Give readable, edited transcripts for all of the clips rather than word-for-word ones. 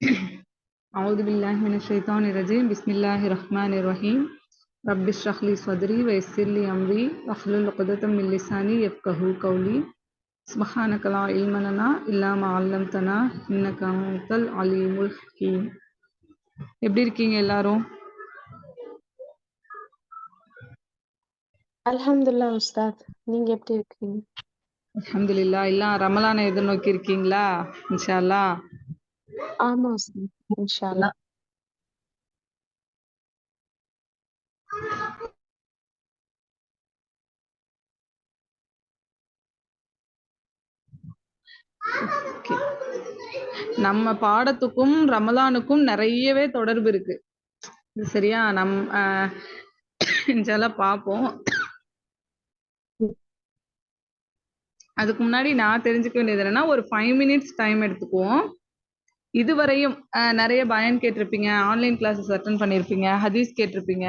أعوذ بالله من الشيطان الرجيم بسم الله الرحمن الرحيم رب اشرح لي صدري ويسر لي أمري واحلل عقدة من لساني يفقهوا قولي سبحانك لا علم لنا إلا ما علمتنا إنك أنت العليم الحكيم. எப்படி இருக்கீங்க எல்லாரும்? அல்ஹம்துலில்லாஹ் உஸ்தாத். நீங்க எப்படி இருக்கீங்க? அல்ஹம்துலில்லாஹ். எல்லாம் ரமலானை எதிர்நோக்கி இருக்கீங்களா? இன்ஷா அல்லாஹ். ஆமா உஸ்தாத். இன்ஷா அல்லாஹ். Okay. நம்ம பாடத்துக்கும் ரமலானுக்கும் நிறையவே தொடர்பு இருக்கு. சரியா? இன்ஷால்லா பார்ப்போம். அதுக்கு முன்னாடி நான் தெரிஞ்சுக்க வேண்டியது என்னன்னா, ஒரு 5 மினிட்ஸ் டைம் எடுத்துக்குவோம். இதுவரையும் நிறைய பயான் கேட்டிருப்பீங்க, ஆன்லைன் கிளாஸஸ் அட்டன் பண்ணியிருப்பீங்க, ஹதீஸ் கேட்டிருப்பீங்க,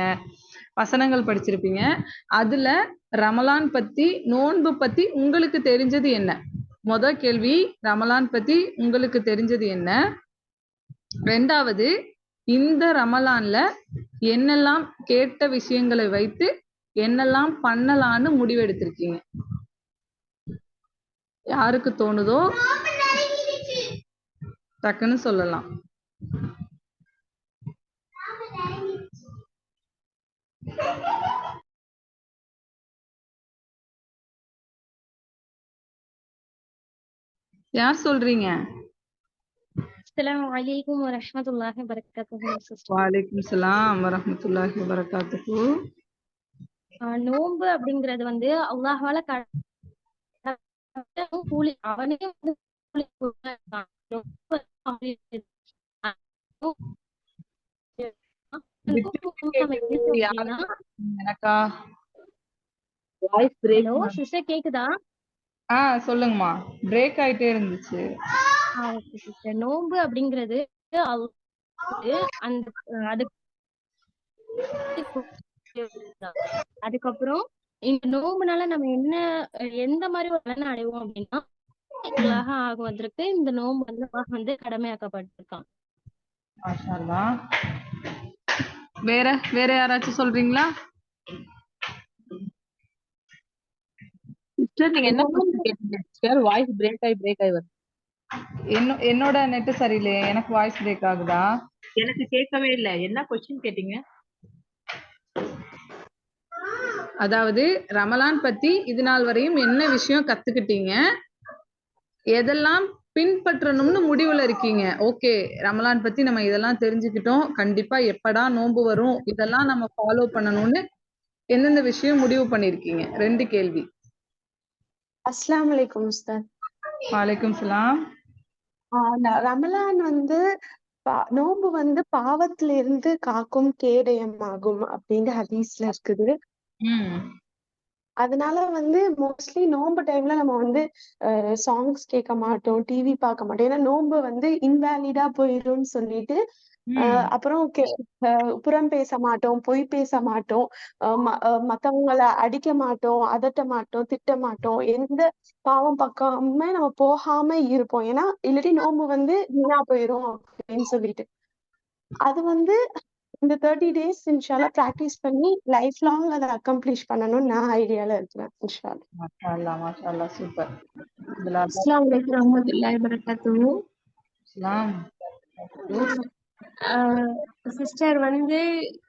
வசனங்கள் படிச்சிருப்பீங்க. அதுல ரமலான் பத்தி, நோன்பு பத்தி உங்களுக்கு தெரிஞ்சது என்ன? முதல் கேள்வி, ரமலான் பத்தி உங்களுக்கு தெரிஞ்சது என்ன? ரெண்டாவது, இந்த ரமலான்ல என்னெல்லாம் கேட்ட விஷயங்களை வைத்து என்னெல்லாம் பண்ணலான்னு முடிவெடுத்திருக்கீங்க? யாருக்கு தோணுதோ டக்குன்னு சொல்லலாம். யார் சொல்றீங்க? அஸ்ஸலாமு அலைக்கும் வரஹ்மத்துல்லாஹி வபரகாத்துஹு சிஸ்டர். வலைக்கும் ஸலாம் வரஹ்மத்துல்லாஹி வபரகாத்துஹு. நோன்பு அப்படிங்கிறது வந்து அல்லாஹ்வால கூலி, அவனே வந்து கூலி கொடுப்பான். நோன்பு அப்படிங்கிறது எனக்கா வாய்ஸ் பிரேக். ஹலோ சிஸ்டர், கேக்குதா? சொல்லுங்கம்மா. பிரேக் ஆயிட்டே இருந்துச்சு. Okay sister. நோன்பு அப்படிங்கிறது அந்த அதுக்கப்புறம் இந்த நோம்புனால நம்ம எந்த மாதிரி ஒரு பலனை அடைவோம் அப்படின்னா, ஆகுவதற்கு இந்த நோன்பு வந்து அல்லாஹ் வந்து கடமையாக்கப்பட்டிருக்கான். மாஷாஅல்லாஹ். வேற யாராச்சும் சொல்றீங்களா? சிஸ்டர், நீங்க என்ன क्वेश्चन கேட்டீங்க சிஸ்டர்? வாய்ஸ் பிரேக் ஆகி வருது. என்னோட நெட் சரியில்லை, எனக்கு வாய்ஸ் பிரேக் ஆகுதா? எனக்கு கேட்கவே இல்ல. என்ன क्वेश्चन கேட்டீங்க? அதாவது ரமலான் பத்தி இது நாள் வரையும் என்ன விஷயம் கத்துக்கிட்டீங்க, எதெல்லாம் பின்பற்றணும்னு முடிவுல இருக்கீங்க? ஓகே, ரமலான் பத்தி நம்ம இதெல்லாம் தெரிஞ்சுக்கிட்டோம், கண்டிப்பா எப்படா நோன்பு வரும் இதெல்லாம் நம்ம ஃபாலோ பண்ணணும்னு எந்தெந்த விஷயம் முடிவு பண்ணிருக்கீங்க? 2 கேள்வி. அஸ்ஸலாமு அலைக்கும் உஸ்தாத். வலைக்கும் ஸலாம். ரமலான் வந்து நோன்பு வந்து பாவத்துல இருந்து காக்கும் கேடயமாகும் அப்படின்னு ஹதீஸ்ல இருக்குது. அதனால வந்து மோஸ்ட்லி நோன்பு டைம்ல நம்ம வந்து சாங்ஸ் கேட்க மாட்டோம், டிவி பார்க்க மாட்டோம். ஏன்னா நோன்பு வந்து இன்வேலிடா போயிரும்னு சொல்லிட்டு அப்புறம் புறம் பேச மாட்டோம், பொய் பேச மாட்டோம், மத்தவங்களை அடிக்க மாட்டோம், அதட்ட மாட்டோம், திட்ட மாட்டோம், எந்த பாவம் பக்கமே நம்ம போகாம இருப்போம். ஏன்னா இல்லாட்டி நோன்பு வந்து வீணா போயிரும் அப்படின்னு சொல்லிட்டு அது வந்து இந்த 30 days இன்ஷால்லா பிராக்டிஸ் பண்ணி லைஃப் லாங் அதை அக்கம்ப்ளிஷ் பண்ணணும்னு நான் ஐடியால இருக்கிறேன். இன்ஷால்லா. மாஷாஅல்லாஹ் மாஷாஅல்லாஹ், சூப்பர். அஸ்ஸலாமு அலைக்கும் வரஹ்மத்துல்லாஹி வபரகாத்துஹு. சிஸ்டர் வந்து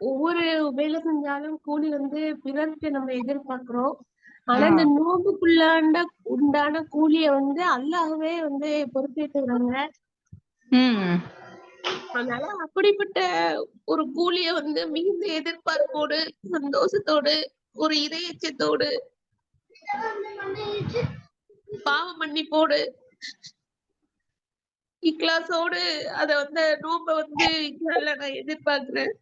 ஒவ்வொரு வேலை செஞ்சாலும் கூலி வந்து பிறருக்கு நம்ம எதிர்பார்க்கிறோம். ஆனா இந்த நோம்புக்குள்ளாண்ட உண்டான கூலிய வந்து அல்லாஹ்வே வந்து பொறுப்பேற்றுறாங்க. அதனால அப்படிப்பட்ட ஒரு கூலிய வந்து மிகுந்த எதிர்பார்ப்போடு, சந்தோஷத்தோடு, ஒரு இதயச்சத்தோடு, பாவ மன்னிப்போடு, இக்லாசோடு அத வந்து நோம்ப வந்து நான் எதிர்பார்க்கிறேன்.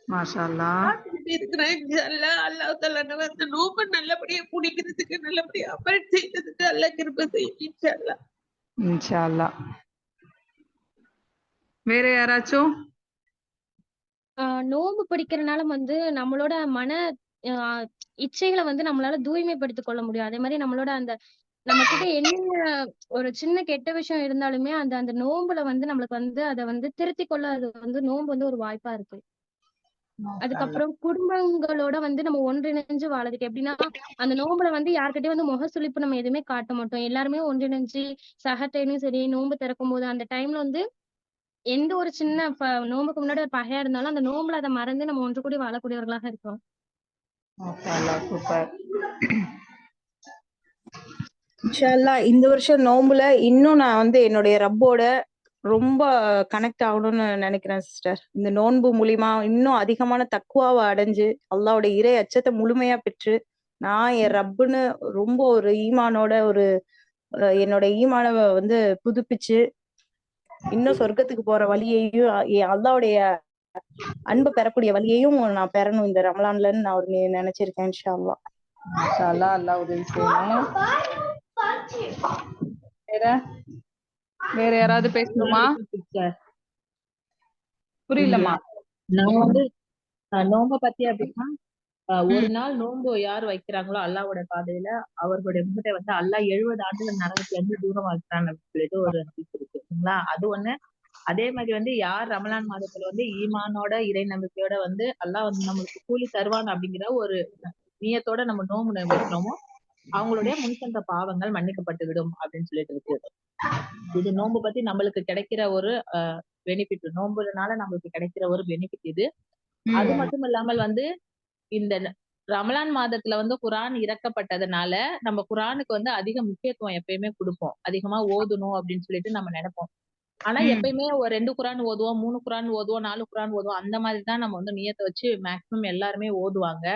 மாஷாஅல்லாஹ். இருக்கிறேன். அல்லாஹ் தஆலா அந்த நோம்ப நல்லபடியா முடிக்கிறதுக்கு, நல்லபடியா அமல் செய்யறதுக்கு அல்லாஹ் கிருபை செய்யும். இன்ஷாஅல்லாஹ். இன்ஷாஅல்லாஹ். வேற யாராச்சும்? நோன்பு பிடிக்கிறனால வந்து நம்மளோட மன இச்சைகளை வந்து நம்மளால தூய்மைப்படுத்திக் கொள்ள முடியும். அதே மாதிரி நம்மளோட அந்த நம்ம கிட்ட என்ன ஒரு சின்ன கெட்ட விஷயம் இருந்தாலுமே அந்த அந்த நோம்புல வந்து நம்மளுக்கு வந்து அதை வந்து திருத்திக் கொள்ள அது வந்து நோன்பு வந்து ஒரு வாய்ப்பா இருக்கு. அதுக்கப்புறம் குடும்பங்களோட வந்து நம்ம ஒன்றிணைஞ்சு வாழறதுக்கு எப்படின்னா, அந்த நோம்புல வந்து யார்கிட்டயும் வந்து முகசுளிப்பு நம்ம எதுவுமே காட்ட மாட்டோம். எல்லாருமே ஒன்றிணைஞ்சு சஹர்டைனும் சரி, நோன்பு திறக்கும்போது அந்த டைம்ல வந்து எந்த ஒரு சின்ன நோம்புக்கு முன்னாடி ஒரு பகையா இருந்தாலும் அந்த நோம்புல அதை மறந்து நம்ம ஒன்று கூடி வாழக்கூடியவர்களாக இருக்கோம். சூப்பர். இன்ஷா அல்லாஹ் இந்த வருஷம் நோம்புல இன்னும் நான் வந்து என்னுடைய ரப்போட ரொம்ப கனெக்ட் ஆகணும்னு நினைக்கிறேன் சிஸ்டர். இந்த நோன்பு மூலியமா இன்னும் அதிகமான தக்குவாவை அடைஞ்சு அல்லாஹ்வுடைய இறை அச்சத்தை முழுமையா பெற்று நான் என் ரப்புன்னு ரொம்ப ஒரு ஈமானோட ஒரு என்னோட ஈமான வந்து புதுப்பிச்சு இன்னும் சொர்க்கத்துக்கு போற வழியையும் அல்லாஹ்வுடைய அன்பு பெறக்கூடிய வழியையும் நான் பெறணும் இந்த ரமலான்லன்னு நான் ஒரு நினைச்சிருக்கேன். இன்ஷா அல்லாஹ். மாஷா அல்லாஹ், அல்லாஹ் உதவி செய்யணும். வேற யாராவது பேசணுமா? புரியலமா? நான் வந்து நோம்ப பத்தி அப்படின்னா ஒரு நாள் நோன்பு யார் வைக்கிறாங்களோ அல்லாஹ்வோட பாதையில அவர்களுடைய முகத்தை வந்து அல்லாஹ் 70 ஆண்டுகள் நரகத்துல இருந்து தூரம் வைக்கிறான்னு சொல்லிட்டு ஒரு ஹதீஸ் இருக்குங்களா. அது ஒண்ணு. அதே மாதிரி வந்து யார் ரமலான் மாதத்துல வந்து ஈமானோட இறை நம்பிக்கையோட வந்து அல்லாஹ் வந்து நம்மளுக்கு கூலி தருவான் அப்படிங்கிற ஒரு நியத்தோட நம்ம நோம்பு வைக்கிறோமோ அவங்களுடைய முன்சென்ற பாவங்கள் மன்னிக்கப்பட்டு விடும் அப்படின்னு சொல்லிட்டு இருக்கு. இது நோன்பு பத்தி நம்மளுக்கு கிடைக்கிற ஒரு பெனிஃபிட், நோம்புனால நம்மளுக்கு கிடைக்கிற ஒரு பெனிஃபிட் இது. அது மட்டும் இல்லாமல் வந்து இந்த ரமலான் மாதத்துல வந்து குரான் இறக்கப்பட்டதுனால நம்ம குரானுக்கு வந்து அதிக முக்கியத்துவம் எப்பயுமே கொடுப்போம், அதிகமா ஓதணும் அப்படின்னு சொல்லிட்டு நம்ம நினைப்போம். ஆனா எப்பயுமே ஒரு 2 குரான் ஓதுவோம், 3 குரான் ஓதுவோம், 4 குரான் ஓதுவோம், அந்த மாதிரிதான் நம்ம வந்து நியத்தை வச்சு மேக்சிமம் எல்லாருமே ஓதுவாங்க.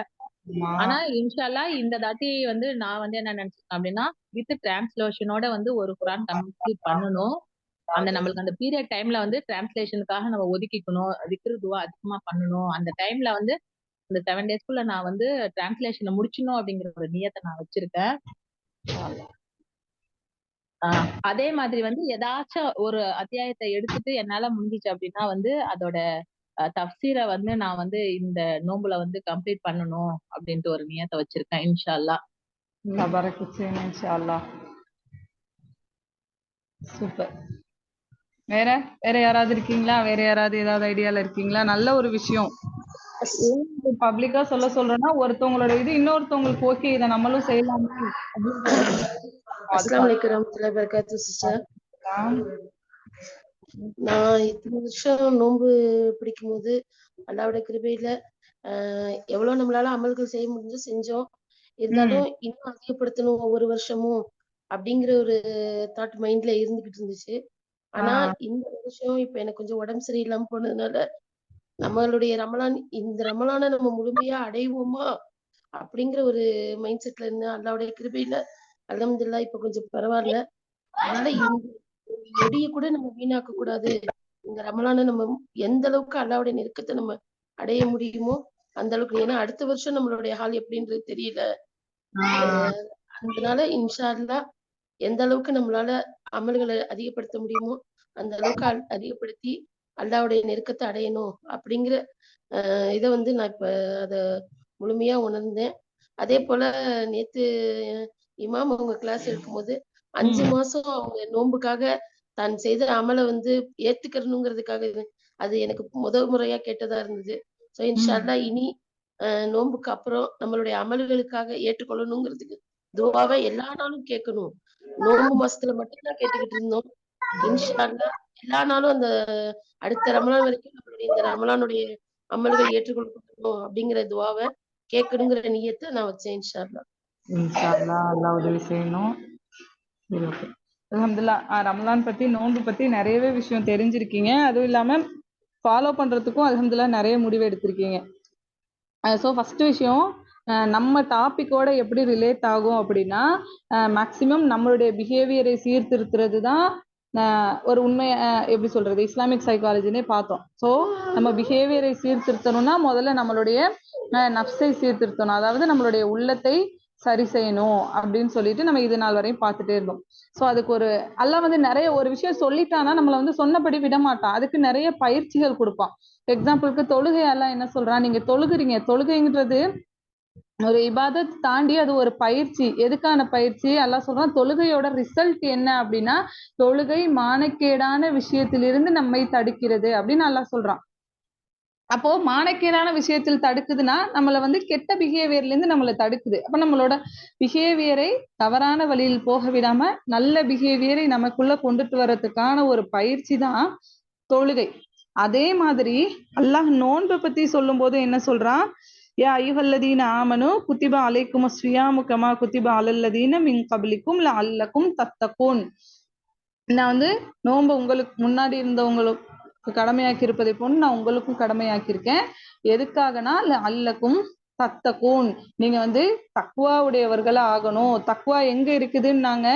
ஆனா இன்ஷா அல்லாஹ் இந்த தாட்டி வந்து நான் வந்து என்ன நினைச்சேன் அப்படின்னா வித் டிரான்ஸ்லேஷனோட வந்து ஒரு குரான் கம்ப்ளீட் பண்ணணும். அந்த நம்மளுக்கு அந்த பீரியட் டைம்ல வந்து டிரான்ஸ்லேஷனுக்காக நம்ம ஒதுக்கிக்கணும், திக்ரு துவா அதிகமா பண்ணணும். அந்த டைம்ல வந்து இந்த 7 டேஸ்க்குள்ள நான் வந்து டிரான்ஸ்லேஷனை முடிச்சணும் அப்படிங்கிற ஒரு நியத்தை நான் வச்சிருக்கேன். அதே மாதிரி வந்து ஏதாச்சும் ஒரு அத்தியாயத்தை எடுத்துட்டு என்னால முடிஞ்சிச்சு அப்படின்னா வந்து அதோட தஃப்சீரை வந்து நான் வந்து இந்த நோம்புல வந்து கம்ப்ளீட் பண்ணணும் அப்படின்ட்டு ஒரு நியத்தை வச்சிருக்கேன். இன்ஷா அல்லாஹ். இன்ஷா அல்லாஹ். சூப்பர். வேற யாராவது இருக்கீங்களா? வேற யாராவது ஏதாவது ஐடியால இருக்கீங்களா? நல்ல ஒரு விஷயம். பப்ளிக்கா சொல்றேன்னா ஒருத்தவங்களோட இது இன்னொருத்தவங்களுக்கு ஓகே இதை நம்மளும் செய்யலாம். அஸ்ஸலாமு அலைக்கும் வரஹ்மத்துல்லாஹி வபரகாத்துஹு சிஸ்டர். நான் இத்தனை வருஷம் நோன்பு பிடிக்கும் போது அல்லாஹ்வோட கிருபையில எவ்வளவு நம்மளால அமல்கள் செய்ய முடிஞ்சு செஞ்சோம். இருந்தாலும் இன்னும் அதிகப்படுத்தணும் ஒவ்வொரு வருஷமும் அப்படிங்கிற ஒரு தாட் மைண்ட்ல இருந்துகிட்டு இருந்துச்சு. ஆனா இந்த வருஷம் இப்ப எனக்கு கொஞ்சம் உடம்பு சரியில்லாம போனதுனால நம்மளுடைய இந்த ரமலானை நம்ம முழுமையா அடைவோமா அப்படிங்கிற ஒரு மைண்ட் செட்ல இருந்து அல்லாஹ்வுடைய கிருபையில அல்ஹம்துலில்லாஹ் இப்ப கொஞ்சம் பரவாயில்ல. அதனால இந்த நொடியை கூட நம்ம வீணாக்க கூடாது. இந்த ரமலானை நம்ம எந்த அளவுக்கு அல்லாஹ்வுடைய நெருக்கத்தை நம்ம அடைய முடியுமோ அந்த அளவுக்கு. ஏன்னா அடுத்த வருஷம் நம்மளுடைய ஹால் எப்படின்றது தெரியல. அதனால இன்ஷா அல்லாஹ் எந்த அளவுக்கு நம்மளால அமல்களை அதிகப்படுத்த முடியுமோ அந்த அளவுக்கு அதிகப்படுத்தி அல்லாஹ்வுடைய நெருக்கத்தை அடையணும் அப்படிங்கிற இதை வந்து நான் இப்ப அத முழுமையா உணர்ந்தேன். அதே போல நேத்து இமாம் அவங்க கிளாஸ் எடுக்கும்போது 5 மாசம் அவங்க நோன்புக்காக தான் செய்த அமலை வந்து ஏத்துக்கணுங்கிறதுக்காக அது எனக்கு முதல் முறையா கேட்டதா இருந்தது. சோ இன்ஷா அல்லாஹ் இனி நோன்புக்கு அப்புறம் நம்மளுடைய அமல்களுக்காக ஏற்றுக்கொள்ளணுங்கிறதுக்கு துவாவை எல்லா நாளும் கேட்கணும். நோன்பு மாசத்துல மட்டும்தான் கேட்டுக்கிட்டு இருந்தோம். இன்ஷா அல்லாஹ் எல்லா நாளும் அந்த அடுத்த ரமலான் வரைக்கும் நம்மளுடைய இந்த ரமலானுடைய அமல்கள் ஏற்றுக்கொள்ளப்படணும் அப்படிங்கிற துவாவை கேட்கணுங்கிற நியத்தை நான் வச்சேன். இன்ஷா அல்லாஹ். இன்ஷா அல்லாஹ், அல்லாஹ் உதவி செய்யணும். அல்ஹம்துலில்லாஹ். ரமலான் பத்தி நோன்பு பத்தி நிறையவே விஷயம் தெரிஞ்சிருக்கீங்க. அதுவும் இல்லாம ஃபாலோ பண்றதுக்கும் அல்ஹம்துலில்லாஹ் நிறைய முடிவு எடுத்திருக்கீங்க. ஸோ ஃபர்ஸ்ட் விஷயம் நம்ம டாபிக்கோட எப்படி ரிலேட் ஆகும் அப்படின்னா மேக்சிமம் நம்மளுடைய பிஹேவியரை சீர்திருத்துறது தான் ஒரு உண்மை. எப்படி சொல்றது, இஸ்லாமிக் சைக்காலஜினே பார்த்தோம். ஸோ நம்ம பிஹேவியரை சீர்திருத்தணும்னா முதல்ல நம்மளுடைய நஃப்ஸை சீர்திருத்தணும், அதாவது நம்மளுடைய உள்ளத்தை சரி செய்யணும் அப்படின்னு சொல்லிட்டு நம்ம இது நாள் வரையும் பார்த்துட்டே இருந்தோம். ஸோ அதுக்கு ஒரு அல்லாஹ் வந்து நிறைய ஒரு விஷயம் சொல்லிட்டானா நம்மளை வந்து சொன்னபடி விட மாட்டான். அதுக்கு நிறைய பயிற்சிகள் கொடுப்பான். எக்ஸாம்பிளுக்கு தொழுகை எல்லாம் என்ன சொல்றான், நீங்க தொழுகிறீங்க, தொழுகைங்கிறது ஒரு இபாதத் தாண்டி அது ஒரு பயிற்சி. எதுக்கான பயிற்சி? அல்லாஹ் சொல்றான், தொழுகையோட ரிசல்ட் என்ன அப்படின்னா, தொழுகை மானக்கேடான விஷயத்திலிருந்து நம்மை தடுக்கிறது அப்படின்னு அல்லாஹ் சொல்றான். அப்போ மானக்கேடான விஷயத்தில் தடுக்குதுன்னா நம்மள வந்து கெட்ட பிஹேவியர்ல இருந்து நம்மளை தடுக்குது. அப்ப நம்மளோட பிஹேவியரை தவறான வழியில் போக விடாம நல்ல பிஹேவியரை நமக்குள்ள கொண்டுட்டு வர்றதுக்கான ஒரு பயிற்சி தான் தொழுகை. அதே மாதிரி அல்லாஹ் நோன்பை பத்தி சொல்லும் போது என்ன சொல்றான்? யா ஐயுஹல்லதீன ஆமனு குத்திபா அலைக்கும் ஸ்வியாமு கமா குத்திபா அலல்லதீன மின் கபலிக்கும் லஅல்லக்கும் தத்தகூன். நான் வந்து நோன்பு உங்களுக்கு முன்னாடி இருந்தவங்களுக்கு கடமையாக்கி இருப்பதை போன்று நான் உங்களுக்கும் கடமையாக்கியிருக்கேன். எதுக்காகனா அல்லக்கும் தத்தகூன், நீங்க வந்து தக்வா உடையவர்களா ஆகணும். தக்வா எங்க இருக்குதுன்னாங்க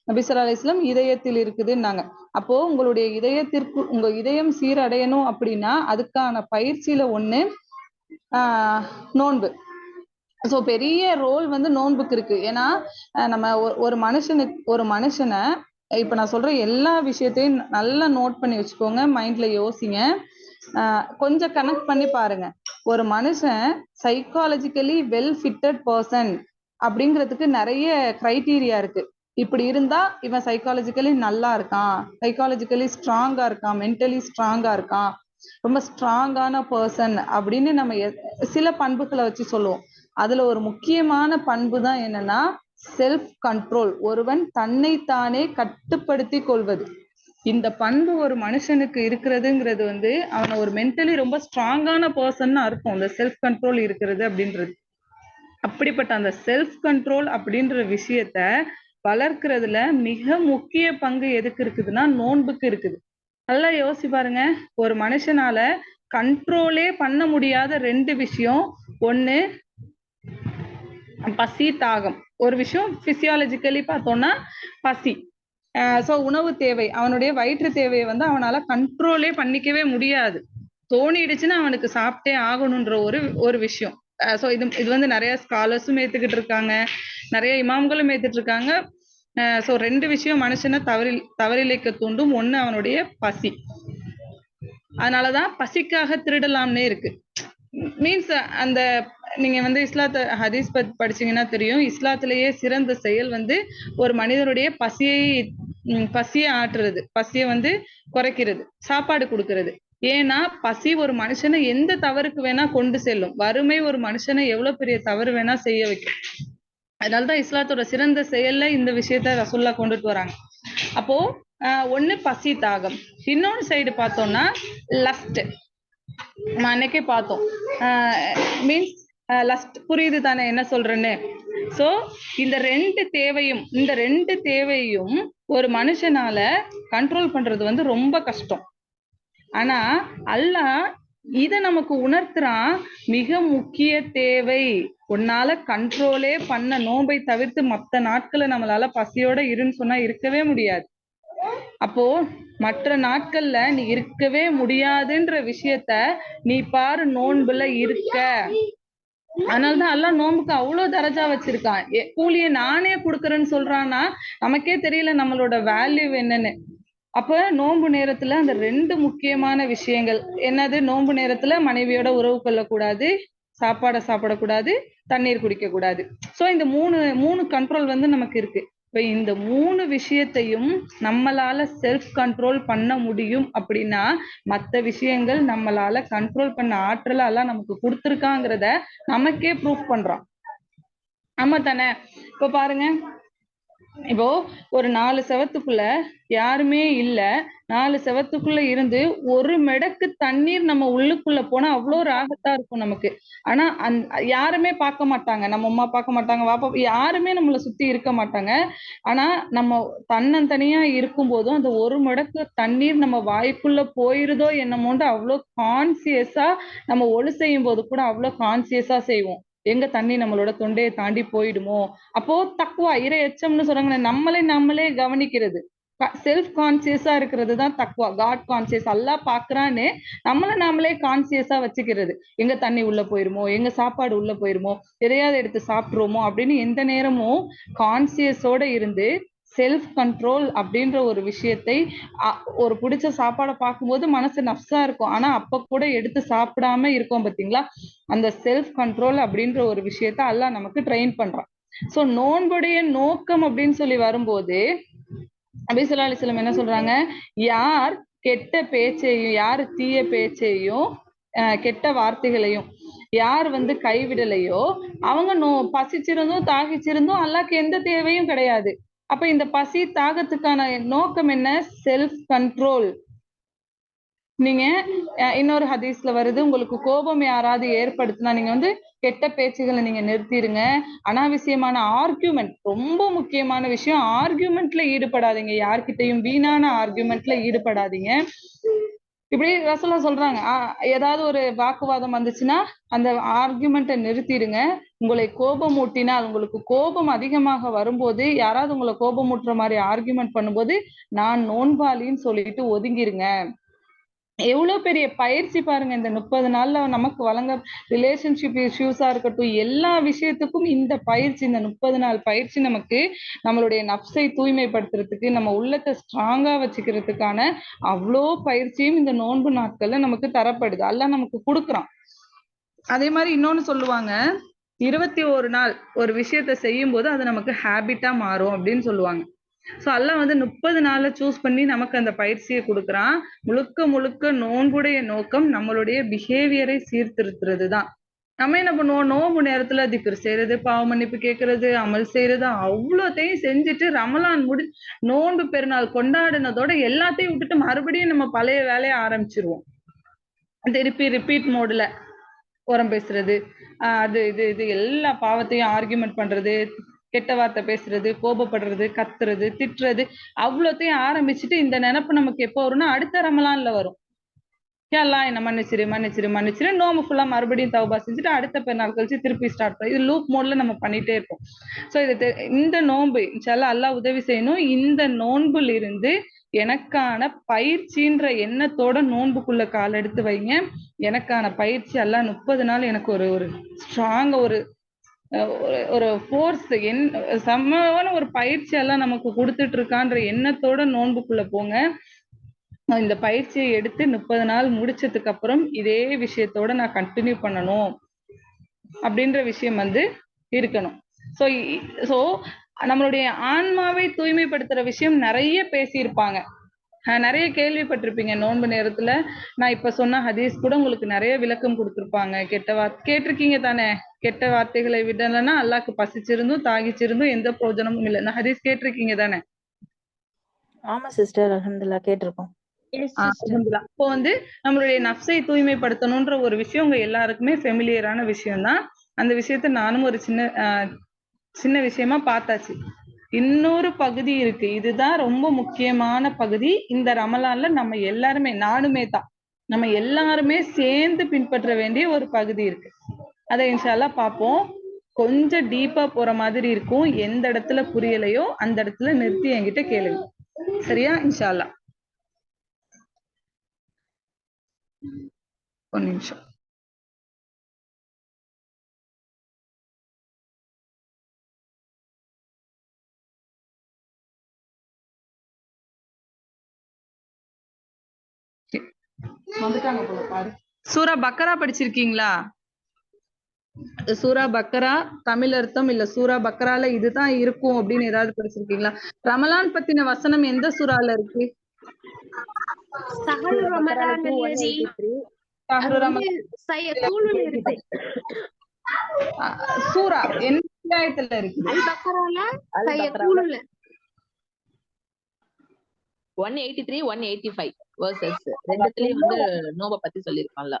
நபி ஸல்லல்லாஹு அலைஹி வஸல்லம், இதயத்தில் இருக்குதுன்னாங்க. அப்போ உங்களுடைய இதயத்திற்கு உங்க இதயம் சீரடையணும் அப்படின்னா அதுக்கான பயிற்சியில ஒண்ணு நோன்பு. ஸோ பெரிய ரோல் வந்து நோன்புக்கு இருக்கு. ஏன்னா நம்ம ஒரு மனுஷனை இப்ப நான் சொல்ற எல்லா விஷயத்தையும் நல்லா நோட் பண்ணி வச்சுக்கோங்க, மைண்ட்ல யோசிங்க, கொஞ்சம் கனெக்ட் பண்ணி பாருங்க. ஒரு மனுஷன் சைக்காலஜிக்கலி வெல் ஃபிட்டட் பர்சன் அப்படிங்கிறதுக்கு நிறைய கிரைட்டீரியா இருக்கு. இப்படி இருந்தா இவன் சைக்காலஜிக்கலி நல்லா இருக்கான், சைக்காலஜிக்கலி ஸ்ட்ராங்கா இருக்கான், மென்டலி ஸ்ட்ராங்கா இருக்கான், ரொம்ப ஸ்ட்ராங்கான பர்சன் அப்படின்னு நம்ம சில பண்புகளை வச்சு சொல்லுவோம். அதுல ஒரு முக்கியமான பண்பு தான் என்னன்னா செல்ஃப் கண்ட்ரோல். ஒருவன் தன்னைத்தானே கட்டுப்படுத்தி கொள்வது. இந்த பண்பு ஒரு மனுஷனுக்கு இருக்கிறதுங்கிறது வந்து அவனை ஒரு மென்டலி ரொம்ப ஸ்ட்ராங்கான பர்சன் அர்த்தம், அந்த செல்ஃப் கண்ட்ரோல் இருக்கிறது அப்படின்றது. அப்படிப்பட்ட அந்த செல்ஃப் கண்ட்ரோல் அப்படின்ற விஷயத்த வளர்க்கறதுல மிக முக்கிய பங்கு எதுக்கு இருக்குதுன்னா நோன்புக்கு இருக்குது. நல்லா யோசிச்சு பாருங்க, ஒரு மனுஷனால கண்ட்ரோலே பண்ண முடியாத 2 விஷயம். ஒண்ணு பசி, தாகம். ஒரு விஷயம் பிசியாலஜிக்கலி பார்த்தோம்னா பசி, ஸோ உணவு தேவை, அவனுடைய வயிற்று தேவையை வந்து அவனால கண்ட்ரோலே பண்ணிக்கவே முடியாது. தோணிடுச்சுன்னா அவனுக்கு சாப்பிட்டே ஆகணுன்ற ஒரு விஷயம். ஸோ இது வந்து நிறைய ஸ்காலர்ஸும் ஏத்துக்கிட்டு இருக்காங்க, நிறைய இமாம்களும் ஏத்துட்டு இருக்காங்க. ஸோ 2 விஷயம் மனுஷனை தவறிழைக்க தூண்டும். ஒண்ணு அவனுடைய பசி. அதனாலதான் பசிக்காக திருடலாம்னே இருக்கு. மீன்ஸ் அந்த நீங்க வந்து இஸ்லாத்த ஹதீஸ் படிச்சீங்கன்னா தெரியும், இஸ்லாத்திலேயே சிறந்த செயல் வந்து ஒரு மனிதனுடைய பசியை ஆற்றுறது, பசியை வந்து குறைக்கிறது, சாப்பாடு கொடுக்கறது. ஏன்னா பசி ஒரு மனுஷனை எந்த தவறுக்கு வேணா கொண்டு செல்லும். வறுமை ஒரு மனுஷனை எவ்வளவு பெரிய தவறு வேணா செய்ய வைக்கும். அதனாலதான் இஸ்லாத்தோட சிறந்த செயல்ல இந்த விஷயத்த ரசூலுல்லாஹ் கொண்டுட்டு வராங்க. அப்போ ஒண்ணு பசி, தாகம். இன்னொன்னு சைடு பார்த்தோம்னா லஸ்ட். அன்னைக்கே பார்த்தோம், மீன்ஸ் லஸ்ட். புரியுது தானே என்ன சொல்றேன்னு? சோ இந்த 2 தேவையும் ஒரு மனுஷனால கண்ட்ரோல் பண்றது வந்து ரொம்ப கஷ்டம். ஆனா அல்லாஹ் இத நமக்கு உணர்த்துறான், மிக முக்கிய தேவை. உன்னால கண்ட்ரோலே பண்ண நோன்பை தவிர்த்து மத்த நாட்களை நம்மளால பசியோட இருன்னு சொன்னா இருக்கவே முடியாது. அப்போ மற்ற நாட்கள்ல நீ இருக்கவே முடியாதுன்ற விஷயத்த நீ பாரு நோன்புல இருக்க. அதனாலதான் அல்லாஹ் நோன்புக்கு அவ்வளவு தரஜா வச்சிருக்கான். கூலியை நானே கொடுக்கறேன்னு சொல்றான்னா நமக்கே தெரியல நம்மளோட வேல்யூ என்னன்னு. அப்ப நோன்பு நேரத்துல அந்த 2 முக்கியமான விஷயங்கள் என்னது? நோன்பு நேரத்துல மனைவியோட உறவு கொள்ளக்கூடாது, சாப்பிடக்கூடாது, தண்ணீர் குடிக்க கூடாது. சோ இந்த மூணு கண்ட்ரோல் வந்து நமக்கு இருக்கு. இப்ப இந்த 3 விஷயத்தையும் நம்மளால செல்ஃப் கண்ட்ரோல் பண்ண முடியும் அப்படின்னா மற்ற விஷயங்கள் நம்மளால கண்ட்ரோல் பண்ண ஆற்றல எல்லாம் நமக்கு கொடுத்துருக்காங்கிறத நமக்கே ப்ரூஃப் பண்றோம். ஆமா தானே? இப்ப பாருங்க, இப்போ ஒரு 4 செவத்துக்குள்ள யாருமே இல்ல, 4 செவத்துக்குள்ள இருந்து ஒரு மெடக்கு தண்ணீர் நம்ம உள்ளுக்குள்ள போனா அவ்வளவு ராகத்தா இருக்கும் நமக்கு. ஆனா யாருமே பார்க்க மாட்டாங்க, நம்ம அம்மா பார்க்க மாட்டாங்க, பாப்பா யாருமே நம்மள சுத்தி இருக்க மாட்டாங்க. ஆனா நம்ம தன்னந்தனியா இருக்கும் போதும் அந்த ஒரு மடக்கு தண்ணீர் நம்ம வாய்க்குள்ள போயிருதோ என்னமோண்டு அவ்வளவு கான்சியஸா நம்ம ஒழு செய்யும் போது கூட அவ்வளவு கான்சியஸா செய்வோம். எங்க தண்ணி நம்மளோட தொண்டையை தாண்டி போயிடுமோ. அப்போ தக்குவா, இறை எச்சம்னு சொல்றாங்க, நம்மளே கவனிக்கிறது, செல்ஃப் கான்சியஸா இருக்கிறது தான் தக்குவா. காட் கான்சியஸ், அல்லாஹ் பாக்குறான்னு நாமளே கான்சியஸா வச்சுக்கிறது. எங்க தண்ணி உள்ள போயிருமோ, எங்க சாப்பாடு உள்ள போயிருமோ, எதையாவது எடுத்து சாப்பிட்டுருவோமோ அப்படின்னு எந்த நேரமும் கான்சியஸோட இருந்து செல்ஃப் கண்ட்ரோல் அப்படின்ற ஒரு விஷயத்தை, ஒரு பிடிச்ச சாப்பாடை பார்க்கும்போது மனசு நஃப்ஸா இருக்கும், ஆனா அப்ப கூட எடுத்து சாப்பிடாம இருக்கோம் பாத்தீங்களா? அந்த செல்ஃப் கண்ட்ரோல் அப்படின்ற ஒரு விஷயத்த அல்லாஹ் நமக்கு ட்ரெயின் பண்றான். சோ நோன்புடைய நோக்கம் அப்படின்னு சொல்லி வரும்போது நபி ஸல்லல்லாஹு அலைஹி வஸல்லம் என்ன சொல்றாங்க, யார் கெட்ட பேச்சையும் யார் தீய பேச்சையும் கெட்ட வார்த்தைகளையும் யார் வந்து கைவிடலையோ அவங்க பசிச்சிருந்தும் தாகிச்சிருந்தும் அல்லாஹ்க்கு எந்த தேவையும் கிடையாது. அப்ப இந்த பசி தாகத்துக்கான நோக்கம் என்ன? Self control. நீங்க இன்னொரு ஹதீஸ்ல வருது, உங்களுக்கு கோபம் யாராவது ஏற்படுத்தினா நீங்க வந்து கெட்ட பேச்சுகளை நீங்க நிறுத்திடுங்க. அனாவசியமான ஆர்கியூமெண்ட், ரொம்ப முக்கியமான விஷயம், ஆர்கியூமெண்ட்ல ஈடுபடாதீங்க. யார்கிட்டயும் வீணான ஆர்கியூமெண்ட்ல ஈடுபடாதீங்க. இப்படி ரசூலா சொல்றாங்க. ஏதாவது ஒரு வாக்குவாதம் வந்துச்சுன்னா அந்த ஆர்கியூமெண்ட்டை நிறுத்திடுங்க. உங்களை கோபம் ஊட்டினால், உங்களுக்கு கோபம் அதிகமாக வரும்போது யாராவது உங்களை கோபம் ஊட்டுற மாதிரி ஆர்கியூமெண்ட் பண்ணும்போது நான் நோன்பாளின்னு சொல்லிட்டு ஒதுங்கிருங்க. எவ்வளவு பெரிய பயிற்சி பாருங்க இந்த 30 நாள்ல நமக்கு வழங்க. ரிலேஷன்ஷிப் இஷ்யூஸா இருக்கட்டும், எல்லா விஷயத்துக்கும் இந்த பயிற்சி, இந்த 30 நாள் பயிற்சி நமக்கு நம்மளுடைய நப்சை தூய்மைப்படுத்துறதுக்கு, நம்ம உள்ளத்தை ஸ்ட்ராங்கா வச்சுக்கிறதுக்கான அவ்வளோ பயிற்சியும் இந்த நோன்பு நாட்கள்ல நமக்கு தரப்படுது. அல்லாஹ் நமக்கு கொடுக்குறான். அதே மாதிரி இன்னொன்னு சொல்லுவாங்க, 21 நாள் ஒரு விஷயத்த செய்யும் போது அது நமக்கு ஹேபிட்டா மாறும் அப்படின்னு சொல்லுவாங்க. சோ அல்லாஹ் வந்து 30 நாளை சூஸ் பண்ணி நமக்கு அந்த பயிற்சியை கொடுக்குறான். முழுக்க முழுக்க நோன்புடைய நோக்கம் நம்மளுடைய பிஹேவியரை சீர்திருத்துறது தான். நம்ம என்ன பண்ணுவோம், நோன்பு நேரத்துல திக்ர் செய்யறது, பாவ மன்னிப்பு கேட்கறது, அமல் செய்யறது, அவ்வளோத்தையும் செஞ்சுட்டு ரமலான் நோன்பு பெருநாள் கொண்டாடினதோட எல்லாத்தையும் விட்டுட்டு மறுபடியும் நம்ம பழைய வேலையை ஆரம்பிச்சிருவோம். திருப்பி ரிப்பீட் மோடுல புறம் பேசுறது, அது இது இது எல்லா பாவத்தையும் ஆர்கியூமெண்ட் பண்றது, கெட்ட வார்த்தை பேசுறது, கோபப்படுறது, கத்துறது, திட்டுறது, அவ்வளோத்தையும் ஆரம்பிச்சுட்டு இந்த நினைப்பு நமக்கு எப்போ வரும்னா அடுத்த ரமலான்ல வரும். எல்லாம் என்ன மன்னிச்சிரு நோம்பு ஃபுல்லா மறுபடியும் தௌபா செஞ்சுட்டு அடுத்த பெருநாள் கழிச்சு திருப்பி ஸ்டார்ட் பண்ணி இது லூப் மோட்ல நம்ம பண்ணிட்டே இருப்போம். சோ இந்த நோன்பு இன்ஷால்லா அல்லாஹ் உதவி செய்யணும். இந்த நோன்புல இருந்து எனக்கான பயிற்சின்ற எண்ணத்தோட நோன்புக்குள்ள கால் எடுத்து வைங்க. எனக்கான பயிற்சி அல்லாஹ் 30 நாள் எனக்கு ஒரு ஸ்ட்ராங் ஒரு ஃபோர்ஸ் சமமான ஒரு பயிற்சி எல்லாம் நமக்கு கொடுத்துட்டு இருக்கான்ற எண்ணத்தோட நோன்புக்குள்ள போங்க. இந்த பயிற்சியை எடுத்து 30 நாள் முடிச்சதுக்கு அப்புறம் இதே விஷயத்தோட நான் கண்டினியூ பண்ணணும் அப்படின்ற விஷயம் வந்து இருக்கணும். சோ நம்மளுடைய ஆன்மாவை தூய்மைப்படுத்துற விஷயம் நிறைய பேசியிருப்பாங்க, நிறைய கேள்விப்பட்டிருப்பீங்க. நோன்பு நேரத்துல நான் இப்ப சொன்ன ஹதீஸ் கூட உங்களுக்கு நிறைய விளக்கம் கொடுத்திருப்பாங்க. கெட்ட வார்த்தை கேட்டிருக்கீங்க தானே? கெட்ட வார்த்தைகளை விடலைன்னா அல்லாஹ்க்கு பசிச்சிருந்தும் தாகிச்சிருந்தும் எந்த பிரயோஜனமும் இல்லை. ஹதீஸ் கேட்டிருக்கீங்க தானே? ஆமா சிஸ்டர், அல்ஹம்துலில்லாஹ் கேட்டிருக்கோம். இப்போ வந்து நம்மளுடைய நப்சை தூய்மைப்படுத்தணும்ன்ற ஒரு விஷயம் உங்க எல்லாருக்குமே ஃபெமிலியரான விஷயம் தான். அந்த விஷயத்த நானும் ஒரு சின்ன விஷயமா பார்த்தாச்சு. இன்னொரு பகுதி இருக்கு, இதுதான் ரொம்ப முக்கியமான பகுதி. இந்த ரமலான்ல நம்ம எல்லாருமே, நானுமே தான், நம்ம எல்லாருமே சேர்ந்து பின்பற்ற வேண்டிய ஒரு பகுதி இருக்கு. அதை இன்ஷா அல்லாஹ் பார்ப்போம். கொஞ்சம் டீப்பா போற மாதிரி இருக்கும். எந்த இடத்துல புரியலையோ அந்த இடத்துல நிறுத்தி என்கிட்ட கேளுங்க, சரியா? இன்ஷா அல்லாஹ். ஒரு நிமிஷம். வந்துட்டாங்க போல பாரு. சூரா பக்கரா படிச்சிருக்கீங்களா? சூரா பக்கரா தமிழ் அர்த்தம் இல்ல சூரா பக்கரால இதுதான் இருக்கும் அப்படின்னு ஏதாவது படிச்சிருக்கீங்களா? ரமலான் பத்தின வசனம் எந்த சூறால இருக்கு? சஹல் ரமலான் அல்லதி அது வந்து தூளுல இருக்கு. சூரா என்ன அத்தியாயத்துல இருக்கு? அல் பக்கரால தூளுல 183 185 வெர்சஸ் ரெண்டுத்துலயும் வந்து நோப பத்தி சொல்லிருப்பான்ல.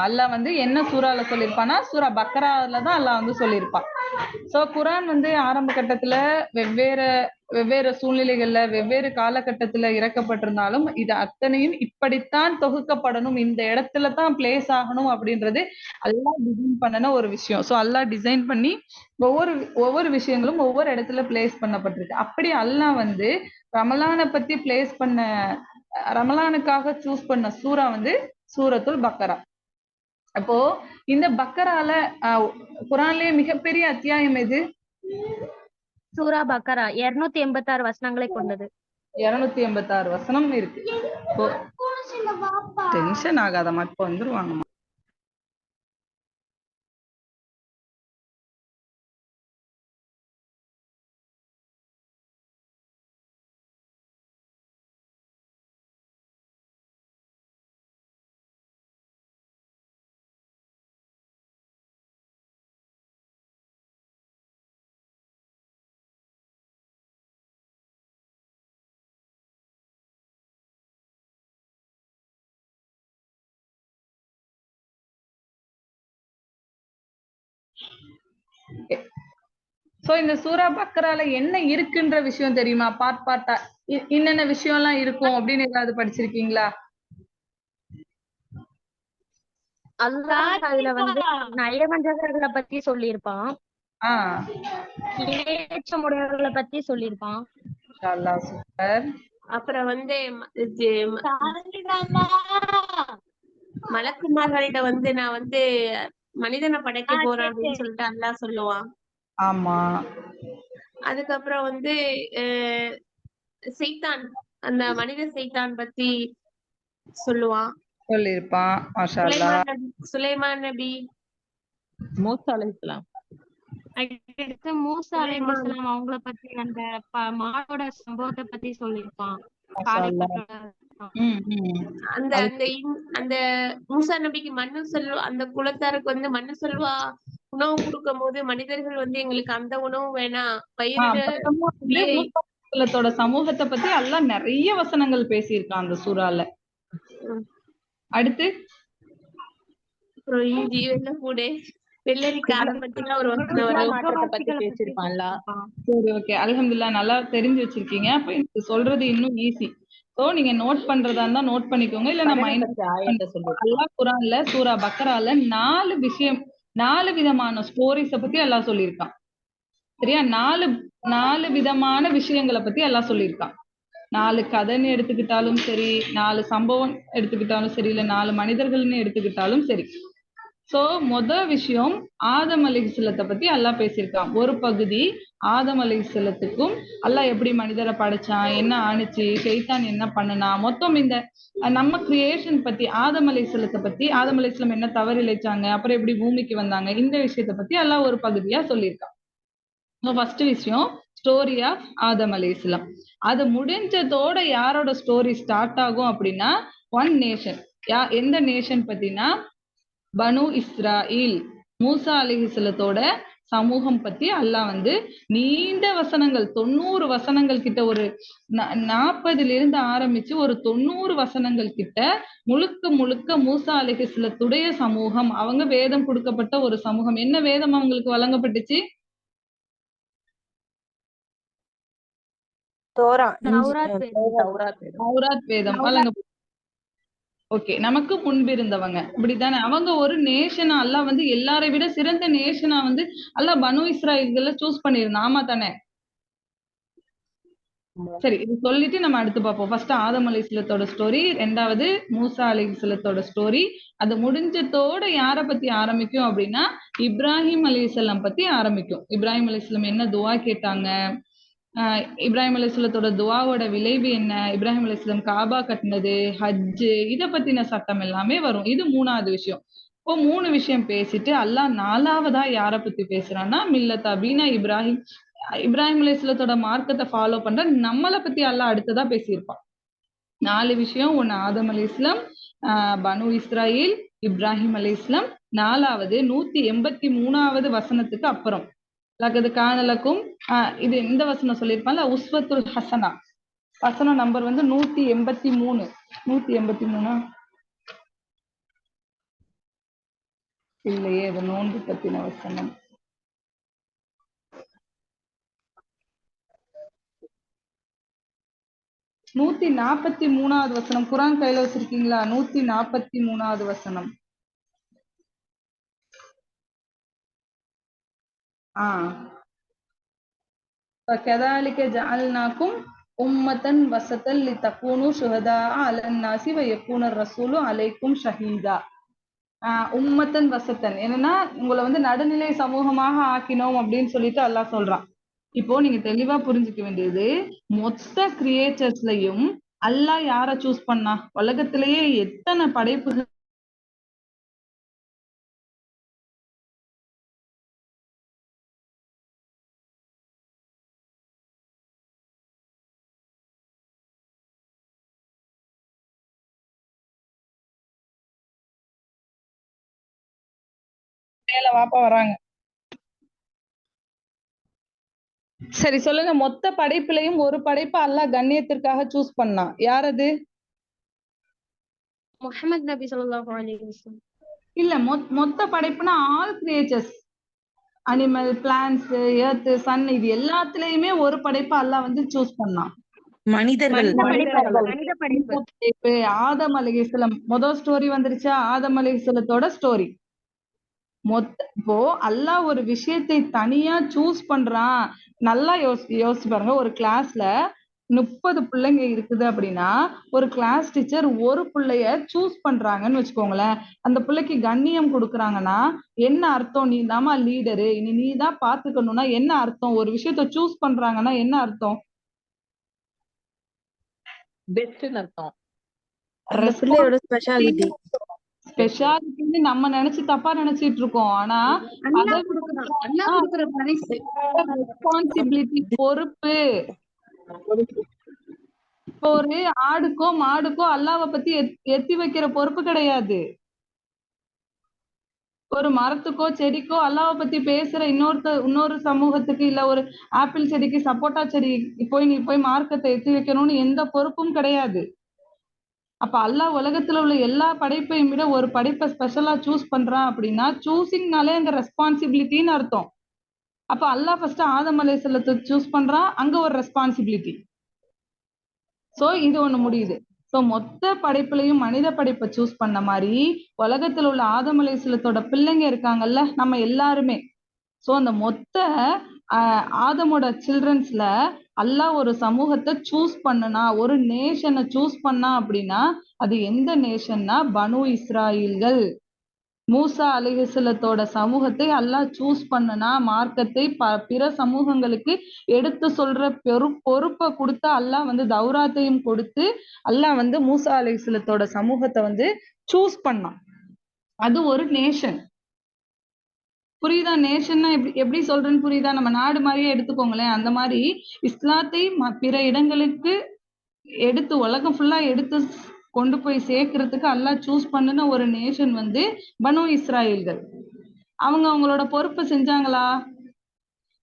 அல்லாஹ் வந்து என்ன சூறால சொல்லியிருப்பான்னா சூரா பக்கரால தான் அல்லாஹ் வந்து சொல்லியிருப்பான். சோ குரான் வந்து ஆரம்ப கட்டத்துல வெவ்வேறு சூழ்நிலைகள்ல வெவ்வேறு காலகட்டத்துல இறக்கப்பட்டிருந்தாலும் இது அத்தனையும் இப்படித்தான் தொகுக்கப்படணும், இந்த இடத்துல தான் பிளேஸ் ஆகணும் அப்படின்றது அல்லாஹ் டிசைன் பண்ணன ஒரு விஷயம். சோ அல்லாஹ் டிசைன் பண்ணி ஒவ்வொரு விஷயங்களும் ஒவ்வொரு இடத்துல பிளேஸ் பண்ணப்பட்டிருக்கு. அப்படி அல்லாஹ் வந்து ரமலானை பத்தி பிளேஸ் பண்ண, ரமலானுக்காக சூஸ் பண்ண சூறா வந்து சூரத்துல் பக்கரா. அப்போ இந்த பக்கரால குரான்லயே மிகப்பெரிய அத்தியாயம் எது? சூரா பக்கரா 286 வசனங்களை கொண்டது. 286 வசனம் இருக்கு. டென்ஷன் ஆகாத மட்டும் வந்துருவாங்க. சோ இந்த சூரா பக்ரால என்ன இருக்குன்ற விஷயம் தெரியுமா? பார்ட் பார்ட்டா என்னென்ன விஷயம் எல்லாம் இருக்கும் அப்படின்னு ஏதாவது படிச்சிருக்கீங்களா? அல்லாஹ் அதுல வந்து நயவஞ்சகர்களை பத்தி சொல்லியிருப்பான், ஆஹ் ஏற்றமுடையவர்களை பத்தி சொல்லியிருப்பான். சூப்பர். அப்புறம் வந்து மலக்குமார்களிட வந்து நான் வந்து மனிதனை படைக்க போறேன் அப்படின்னு சொல்லிட்டு அல்லாஹ் சொல்லுவான். ஆமா. அதுக்கப்புறம் வந்து சைத்தான், அந்த மனித சைத்தான் பத்தி சொல்லுவான். சொல்லியிருப்பான். மாஷா அல்லாஹ். சுலைமான் நபி, மூசா அலைஹிஸ்ஸலாம், அடுத்து மூசா அலைஹிஸ்ஸலாம் அவங்கள பத்தி அந்த மாடோட சம்பவத்தை பத்தி சொல்லியிருப்பான். மாஷா அல்லாஹ். அந்த அந்த அந்த மூசா நபிக்கு மண்ணு செல்வா, அந்த குலத்தாருக்கு வந்து மண்ணு செல்வா உணவு கொடுக்கும் போது மனிதர்கள் வந்து எங்களுக்கு அந்த உணவு வேணாம், மூசாத்தோட சமூகத்தை பத்தி அல்லாஹ் நிறைய வசனங்கள் பேசியிருக்கான் அந்த சூறால. அடுத்து அப்புறம் இஞ்சி வெள்ளப்பூடு வெள்ளரிக்காய் அதை பத்தி தான் ஒரு வசனம் வரும். மாற்றத்தை பத்தி பேசியிருப்பான்ல. சரி, ஓகே, அல்ஹம்துலில்லாஹ், நல்லா தெரிஞ்சு வச்சிருக்கீங்க. அப்ப எனக்கு சொல்றது இன்னும் ஈஸி. சோ நீங்க நோட் பண்றதா இருந்தா நோட் பண்ணிக்கோங்க, இல்ல நான் அல்லாஹ் குர்ஆன்ல சூரா பக்ரால 4 விதமான ஸ்டோரிஸ பத்தி அல்லாஹ் சொல்லியிருக்கான். சரியா? 4 விதமான விஷயங்களை பத்தி அல்லாஹ் சொல்லியிருக்கான். 4 கதைன்னு எடுத்துக்கிட்டாலும் சரி, 4 சம்பவம் எடுத்துக்கிட்டாலும் சரி, இல்ல 4 மனிதர்கள்னு எடுத்துக்கிட்டாலும் சரி. சோ விஷயம் ஆதம் அலைஹிஸ்ஸலாத்தை பத்தி அல்லாஹ் பேசியிருக்கான். ஒரு பகுதி ஆதம் அலைஹிஸ்ஸலாத்துக்கும் அல்லாஹ் எப்படி மனிதரை படைச்சான், என்ன ஆணுச்சு, ஷைத்தான் என்ன பண்ணுனா, மொத்தம் இந்த நம்ம கிரியேஷன் பத்தி, ஆதம் அலைஹிஸ்ஸலாத்தை பத்தி, ஆதம் அலைஹிஸ்ஸலாம் என்ன தவறு இழைச்சாங்க, அப்புறம் எப்படி பூமிக்கு வந்தாங்க, இந்த விஷயத்தை பத்தி அல்லாஹ் ஒரு பகுதியா சொல்லியிருக்கான். ஃபர்ஸ்ட் விஷயம் ஸ்டோரி ஆஃப் ஆதம் அலைஹிஸ்ஸலாம். அது முடிஞ்சதோட யாரோட ஸ்டோரி ஸ்டார்ட் ஆகும் அப்படின்னா ஒன் நேஷன். எந்த நேஷன் பத்தினா பனு இஸ்ராயில், மூசா அலைஹிஸ்ஸலாத்தோட சமூகம் பத்தி அல்லாஹ் வந்து நீண்ட வசனங்கள், 90 வசனங்கள் கிட்ட, ஒரு 40 ஆரம்பிச்சு ஒரு 90 வசனங்கள் கிட்ட முழுக்க முழுக்க மூசா அலைஹிஸ்ஸலாத்துடைய சமூகம், அவங்க வேதம் கொடுக்கப்பட்ட ஒரு சமூகம். என்ன வேதம் அவங்களுக்கு வழங்கப்பட்டுச்சு? தௌராத் வேதம் வழங்கப்பட்டு. ஓகே, நமக்கு முன்பு இருந்தவங்க இப்படித்தானே, அவங்க ஒரு நேஷனா அல்லாஹ் வந்து எல்லாரை விட சிறந்த நேஷனா வந்து அல்லாஹ் பனு இஸ்ராயல்களை சூஸ் பண்ணியிருந்தான். ஆமா தானே? சரி, இது சொல்லிட்டு நம்ம அடுத்து பார்ப்போம். ஃபர்ஸ்ட் ஆதம் அலைஹிஸ்ஸலாத்தோட ஸ்டோரி, ரெண்டாவது மூசா அலைஹிஸ்ஸலாத்தோட ஸ்டோரி. அது முடிஞ்சதோட யாரை பத்தி ஆரம்பிக்கும் அப்படின்னா இப்ராஹிம் அலைஹிஸ்ஸலாம் பத்தி ஆரம்பிக்கும். இப்ராஹிம் அலைஹிஸ்ஸலாம் என்ன துவா கேட்டாங்க, இப்ராஹிம் அலைஹிஸ்ஸலாத்தோட துவாவோட விளைவு என்ன, இப்ராஹிம் அலைஹிஸ்ஸலாம் காபா கட்டினது, ஹஜ்ஜு, இத பத்தின சட்டம் எல்லாமே வரும். இது 3வது விஷயம். இப்போ 3 விஷயம் பேசிட்டு அல்லாஹ் 4வதா யாரை பத்தி பேசுறான்னா மில்லத் அபீனா இப்ராஹிம், இப்ராஹிம் அலைஹிஸ்ஸலாத்தோட மார்க்கத்தை ஃபாலோ பண்ற நம்மளை பத்தி அல்லாஹ் அடுத்ததா பேசியிருப்பான். 4 விஷயம். ஒன்னு ஆதம் அலைஹிஸ்ஸலாம், பனு இஸ்ராயில், இப்ராஹிம் அலைஹிஸ்ஸலாம். 4வது 183வது வசனத்துக்கு அப்புறம் லகது கானலக்கும், இது இந்த வசனம் சொல்லியிருப்பான்ல, உஸ்வத்துல் ஹசனா, வசனம் நம்பர் வந்து 183. 183 இல்லையே, இது நோன்பு பத்தின வசனம். - 143வது வசனம். குர்ஆன் கையில வச்சிருக்கீங்களா? 143வது வசனம். فَكَذَلِكَ جَعَلْنَاكُمْ أُمَّةً وَسَطًا لِتَكُونُوا شُهَدَاءَ عَلَى النَّاسِ وَيَكُونَ الرَّسُولُ عَلَيْكُمْ شَهِيدًا. உம்மத்தன் வசத்தன் என்னன்னா உங்களை வந்து நடுநிலை சமூகமாக ஆக்கினோம் அப்படின்னு சொல்லிட்டு அல்லாஹ் சொல்றான். இப்போ நீங்க தெளிவா புரிஞ்சுக்க வேண்டியது, மொத்த கிரியேச்சர்ஸ்லயும் அல்லாஹ் யார சூஸ் பண்ணா? உலகத்திலேயே எத்தனை படைப்புகள் வாப்பா வராங்க. சரி சொல்லுங்க, மொத்த படைப்புலையும் ஒரு படைப்பு அல்லாஹ் கண்ணியத்திற்காக சூஸ் பண்ணான். யார் அது? முஹம்மது நபி ஸல்லல்லாஹு அலைஹி வஸல்லம். இல்ல, மொத்த படைப்புனா all creatures. Animal, plants, earth, sun, இது எல்லாத்துலயுமே ஒரு படைப்பை அல்லாஹ் வந்து சூஸ் பண்ணான். மனிதர்கள் மனித படைப்பு படைப்பு ஆதம் அலைஹிஸ்ஸலாம் முதல் ஸ்டோரி வந்துருச்சா, ஆதம் அலைஹிஸ்ஸலத்தோட ஸ்டோரி. இப்போ அல்லாஹ் ஒரு விஷயத்தை தனியா சூஸ் பண்றான். நல்லா யோசிச்சு பாருங்க. ஒரு கிளாஸ்ல 30 பிள்ளைங்க இருக்குது அப்படின்னா ஒரு கிளாஸ் டீச்சர் ஒரு பிள்ளைய சூஸ் பண்றாங்கன்னு வச்சுக்கோங்களேன். அந்த பிள்ளைக்கு கண்ணியம் கொடுக்குறாங்கன்னா என்ன அர்த்தம்? நீ தாமா லீடரு, இனி நீ தான் பாத்துக்கணும்னா என்ன அர்த்தம்? ஒரு விஷயத்த சூஸ் பண்றாங்கன்னா என்ன அர்த்தம்? பெஸ்ட்னு அர்த்தம். அந்த பிள்ளையோட ஸ்பெஷாலிட்டி ஸ்பெஷாலிட்டின்னு நம்ம நினைச்சு தப்பா நினைச்சிட்டு இருக்கோம். ஆனா அல்லாஹ் கொடுக்குற பரிசு. ரெஸ்பான்சிபிலிட்டி, பொறுப்பு. இப்போ ஒரு ஆடுக்கோ மாடுக்கோ அல்லாஹ்வை பத்தி எத்தி வைக்கிற பொறுப்பு கிடையாது. ஒரு மரத்துக்கோ செடிக்கோ அல்லாஹ்வை பத்தி பேசுற இன்னொரு சமூகத்துக்கு இல்ல ஒரு ஆப்பிள் செடிக்கு சப்போட்டா செடி நீ போய் மார்க்கத்தை எத்தி வைக்கணும்னு எந்த பொறுப்பும் கிடையாது. அப்ப அல்லாஹ் உலகத்துல உள்ள எல்லா படைப்பையும் விட ஒரு படைப்பை ஸ்பெஷலா சூஸ் பண்றான் அப்படின்னா சூசிங்னாலே அங்க ரெஸ்பான்சிபிலிட்டின்னு அர்த்தம். அப்ப அல்லாஹ் ஃபர்ஸ்ட் ஆதம் அலைஹிஸ்ஸலத்தை சூஸ் பண்றான், அங்க ஒரு ரெஸ்பான்சிபிலிட்டி. சோ இது ஒண்ணு முடியுது. சோ மொத்த படைப்புலையும் மனித படைப்பை சூஸ் பண்ண மாதிரி உலகத்துல உள்ள ஆதம் அலைஹிஸ்ஸலத்தோட பிள்ளைங்க இருக்காங்கல்ல, நம்ம எல்லாருமே. சோ அந்த மொத்த ஆதமோட சில்ட்ரன்ஸ்ல அல்லாஹ் ஒரு சமூகத்தை சூஸ் பண்ணனா, ஒரு நேஷனை சூஸ் பண்ணா அப்படின்னா அது எந்த நேஷன்னா பனு இஸ்ராயீல்கள். மூசா அலைஹிஸ்ஸலத்தோட சமூகத்தை அல்லாஹ் சூஸ் பண்ணனா, மார்க்கத்தை பிற சமூகங்களுக்கு எடுத்து சொல்ற பொறுப்பை கொடுத்து அல்லாஹ் வந்து தௌராத்தையும் கொடுத்து அல்லாஹ் வந்து மூசா அலைஹிஸ்ஸலத்தோட சமூகத்தை வந்து சூஸ் பண்ணான். அது ஒரு நேஷன். புரியுதா? நேஷன்னா எப்படி சொல்றேன்னு புரியுதா? நம்ம நாடு மாதிரியே எடுத்துக்கோங்களேன். அந்த மாதிரி இஸ்லாத்தை பிற இடங்களுக்கு எடுத்து உலகம் ஃபுல்லா எடுத்து கொண்டு போய் சேர்க்கறதுக்கு அல்லாஹ் சூஸ் பண்ணின ஒரு நேஷன் வந்து பனு இஸ்ராயீல்கள். அவங்க அவங்களோட பொறுப்பை செஞ்சாங்களா?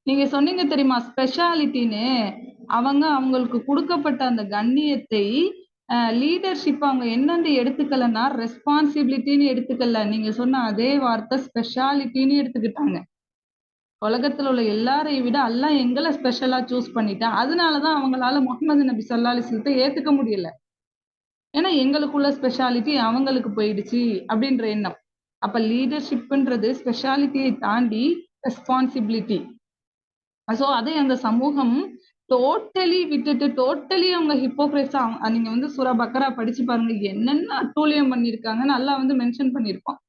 நீங்க சொன்னீங்க தெரியுமா ஸ்பெஷாலிட்டின்னு. அவங்களுக்கு கொடுக்கப்பட்ட அந்த கண்ணியத்தை லீடர்ஷிப் அவங்க என்னன்னு எடுத்துக்கலன்னா ரெஸ்பான்சிபிலிட்டின்னு எடுத்துக்கல. நீங்க சொன்ன அதே வார்த்தை ஸ்பெஷாலிட்டின்னு எடுத்துக்கிட்டாங்க. உலகத்துல உள்ள எல்லாரையும் விட அல்லாஹ் எங்களை ஸ்பெஷலா சூஸ் பண்ணிட்டா. அதனாலதான் அவங்களால முஹம்மது நபி ஸல்லல்லாஹு அலைஹி வஸல்லத்தை ஏத்துக்க முடியல. ஏன்னா எங்களுக்குள்ள ஸ்பெஷாலிட்டி அவங்களுக்கு போயிடுச்சு அப்படின்ற எண்ணம். அப்ப லீடர்ஷிப்ன்றது ஸ்பெஷாலிட்டியை தாண்டி ரெஸ்பான்சிபிலிட்டி. சோ அதை அந்த சமூகம் டோட்டலி விட்டுட்டு டோட்டலி அவங்க ஹிப்போக்ரைட்ஸா, நீங்க வந்து சூரா பக்கரா படிச்சு பாருங்க, என்னென்ன அட்டூழியம் பண்ணிருக்காங்கன்னு அல்லாஹ் வந்து மென்ஷன் பண்ணிருப்பான்.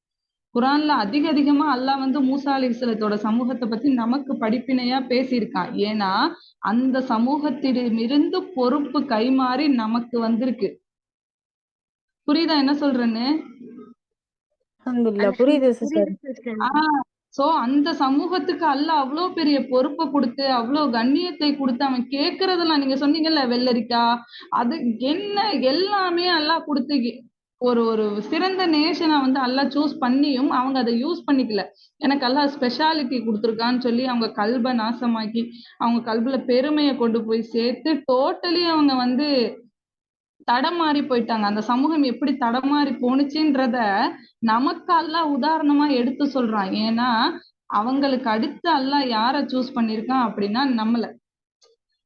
குரான்ல அதிகமா அல்லாஹ் வந்து மூசா அலைஹிஸ்ஸலத்தோட சமூகத்தை பத்தி நமக்கு படிப்பினையா பேசியிருக்கான். ஏன்னா அந்த சமூகத்திடமிருந்து பொறுப்பு கைமாறி நமக்கு வந்திருக்கு. புரியுதா என்ன சொல்றேன்னு? அல்ஹம்துலில்லாஹ் புரியுது சிஸ்டர். சோ அந்த சமூகத்துக்கு அல்லாஹ் அவ்வளோ பெரிய பொறுப்பை கொடுத்து அவ்வளவு கண்ணியத்தை கொடுத்து அவன் கேட்கறதெல்லாம் நீங்க சொன்னீங்கல்ல வெள்ளரிக்காய், அது என்ன எல்லாமே அல்லாஹ் கொடுத்து ஒரு சிறந்த நேஷனை வந்து அல்லாஹ் சூஸ் பண்ணியும் அவங்க அதை யூஸ் பண்ணிக்கல. எனக்கு அல்லாஹ் ஸ்பெஷாலிட்டி கொடுத்துருக்கான்னு சொல்லி அவங்க கல்பை நாசமாக்கி அவங்க கல்புல பெருமையை கொண்டு போய் சேர்த்து டோட்டலி அவங்க வந்து தடமாறி போயிட்டாங்க. அந்த சமூகம் எப்படி தடமாறி போனுச்சுன்றத நமக்கு அல்லாஹ் உதாரணமா எடுத்து சொல்றான். ஏன்னா அவங்களுக்கு அடுத்து அல்லாஹ் யாரை சூஸ் பண்ணிருக்கான் அப்படின்னா நம்மள.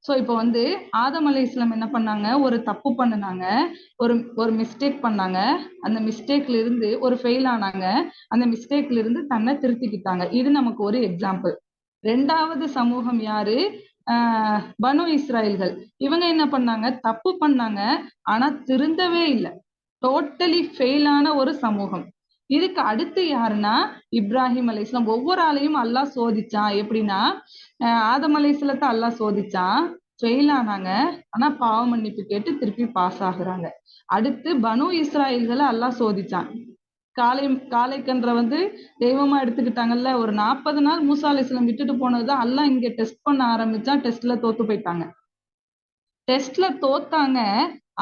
சோ இப்போ வந்து ஆதம் அலைஹிஸ்ஸலாம் என்ன பண்ணாங்க? ஒரு தப்பு பண்ணுனாங்க, ஒரு மிஸ்டேக் பண்ணாங்க. அந்த மிஸ்டேக்ல இருந்து ஒரு ஃபெயில் ஆனாங்க. அந்த மிஸ்டேக்ல இருந்து தன்னை திருத்திக்கிட்டாங்க. இது நமக்கு ஒரு எக்ஸாம்பிள். 2வது சமூகம் யாரு? பனு இஸ்ராயல்கள். இவங்க என்ன பண்ணாங்க? தப்பு பண்ணாங்க, ஆனா திருந்தவே இல்லை. டோட்டலி ஃபெயிலான ஒரு சமூகம். இதுக்கு அடுத்து யாருன்னா இப்ராஹிம் அலைஹிஸ்ஸலாம். ஒவ்வொரு ஆளையும் அல்லாஹ் சோதிச்சான். எப்படின்னா ஆதம் அலைஹிஸ்ஸலத்தை அல்லாஹ் சோதிச்சான், ஃபெயில் ஆனாங்க, ஆனா பாவ மன்னிப்பு கேட்டு திருப்பி பாஸ் ஆகுறாங்க. அடுத்து பனு இஸ்ராயல்களை அல்லாஹ் சோதிச்சான். காளைக்கன்றை வந்து தெய்வமா எடுத்துக்கிட்டாங்கல்ல. ஒரு 40 நாள் மூசா அலைஹிஸ்ஸலாம் விட்டுட்டு போனதுதான் அல்லாஹ் இங்க டெஸ்ட் பண்ண ஆரம்பிச்சான். டெஸ்ட்ல தோத்து போயிட்டாங்க. டெஸ்ட்ல தோத்தாங்க,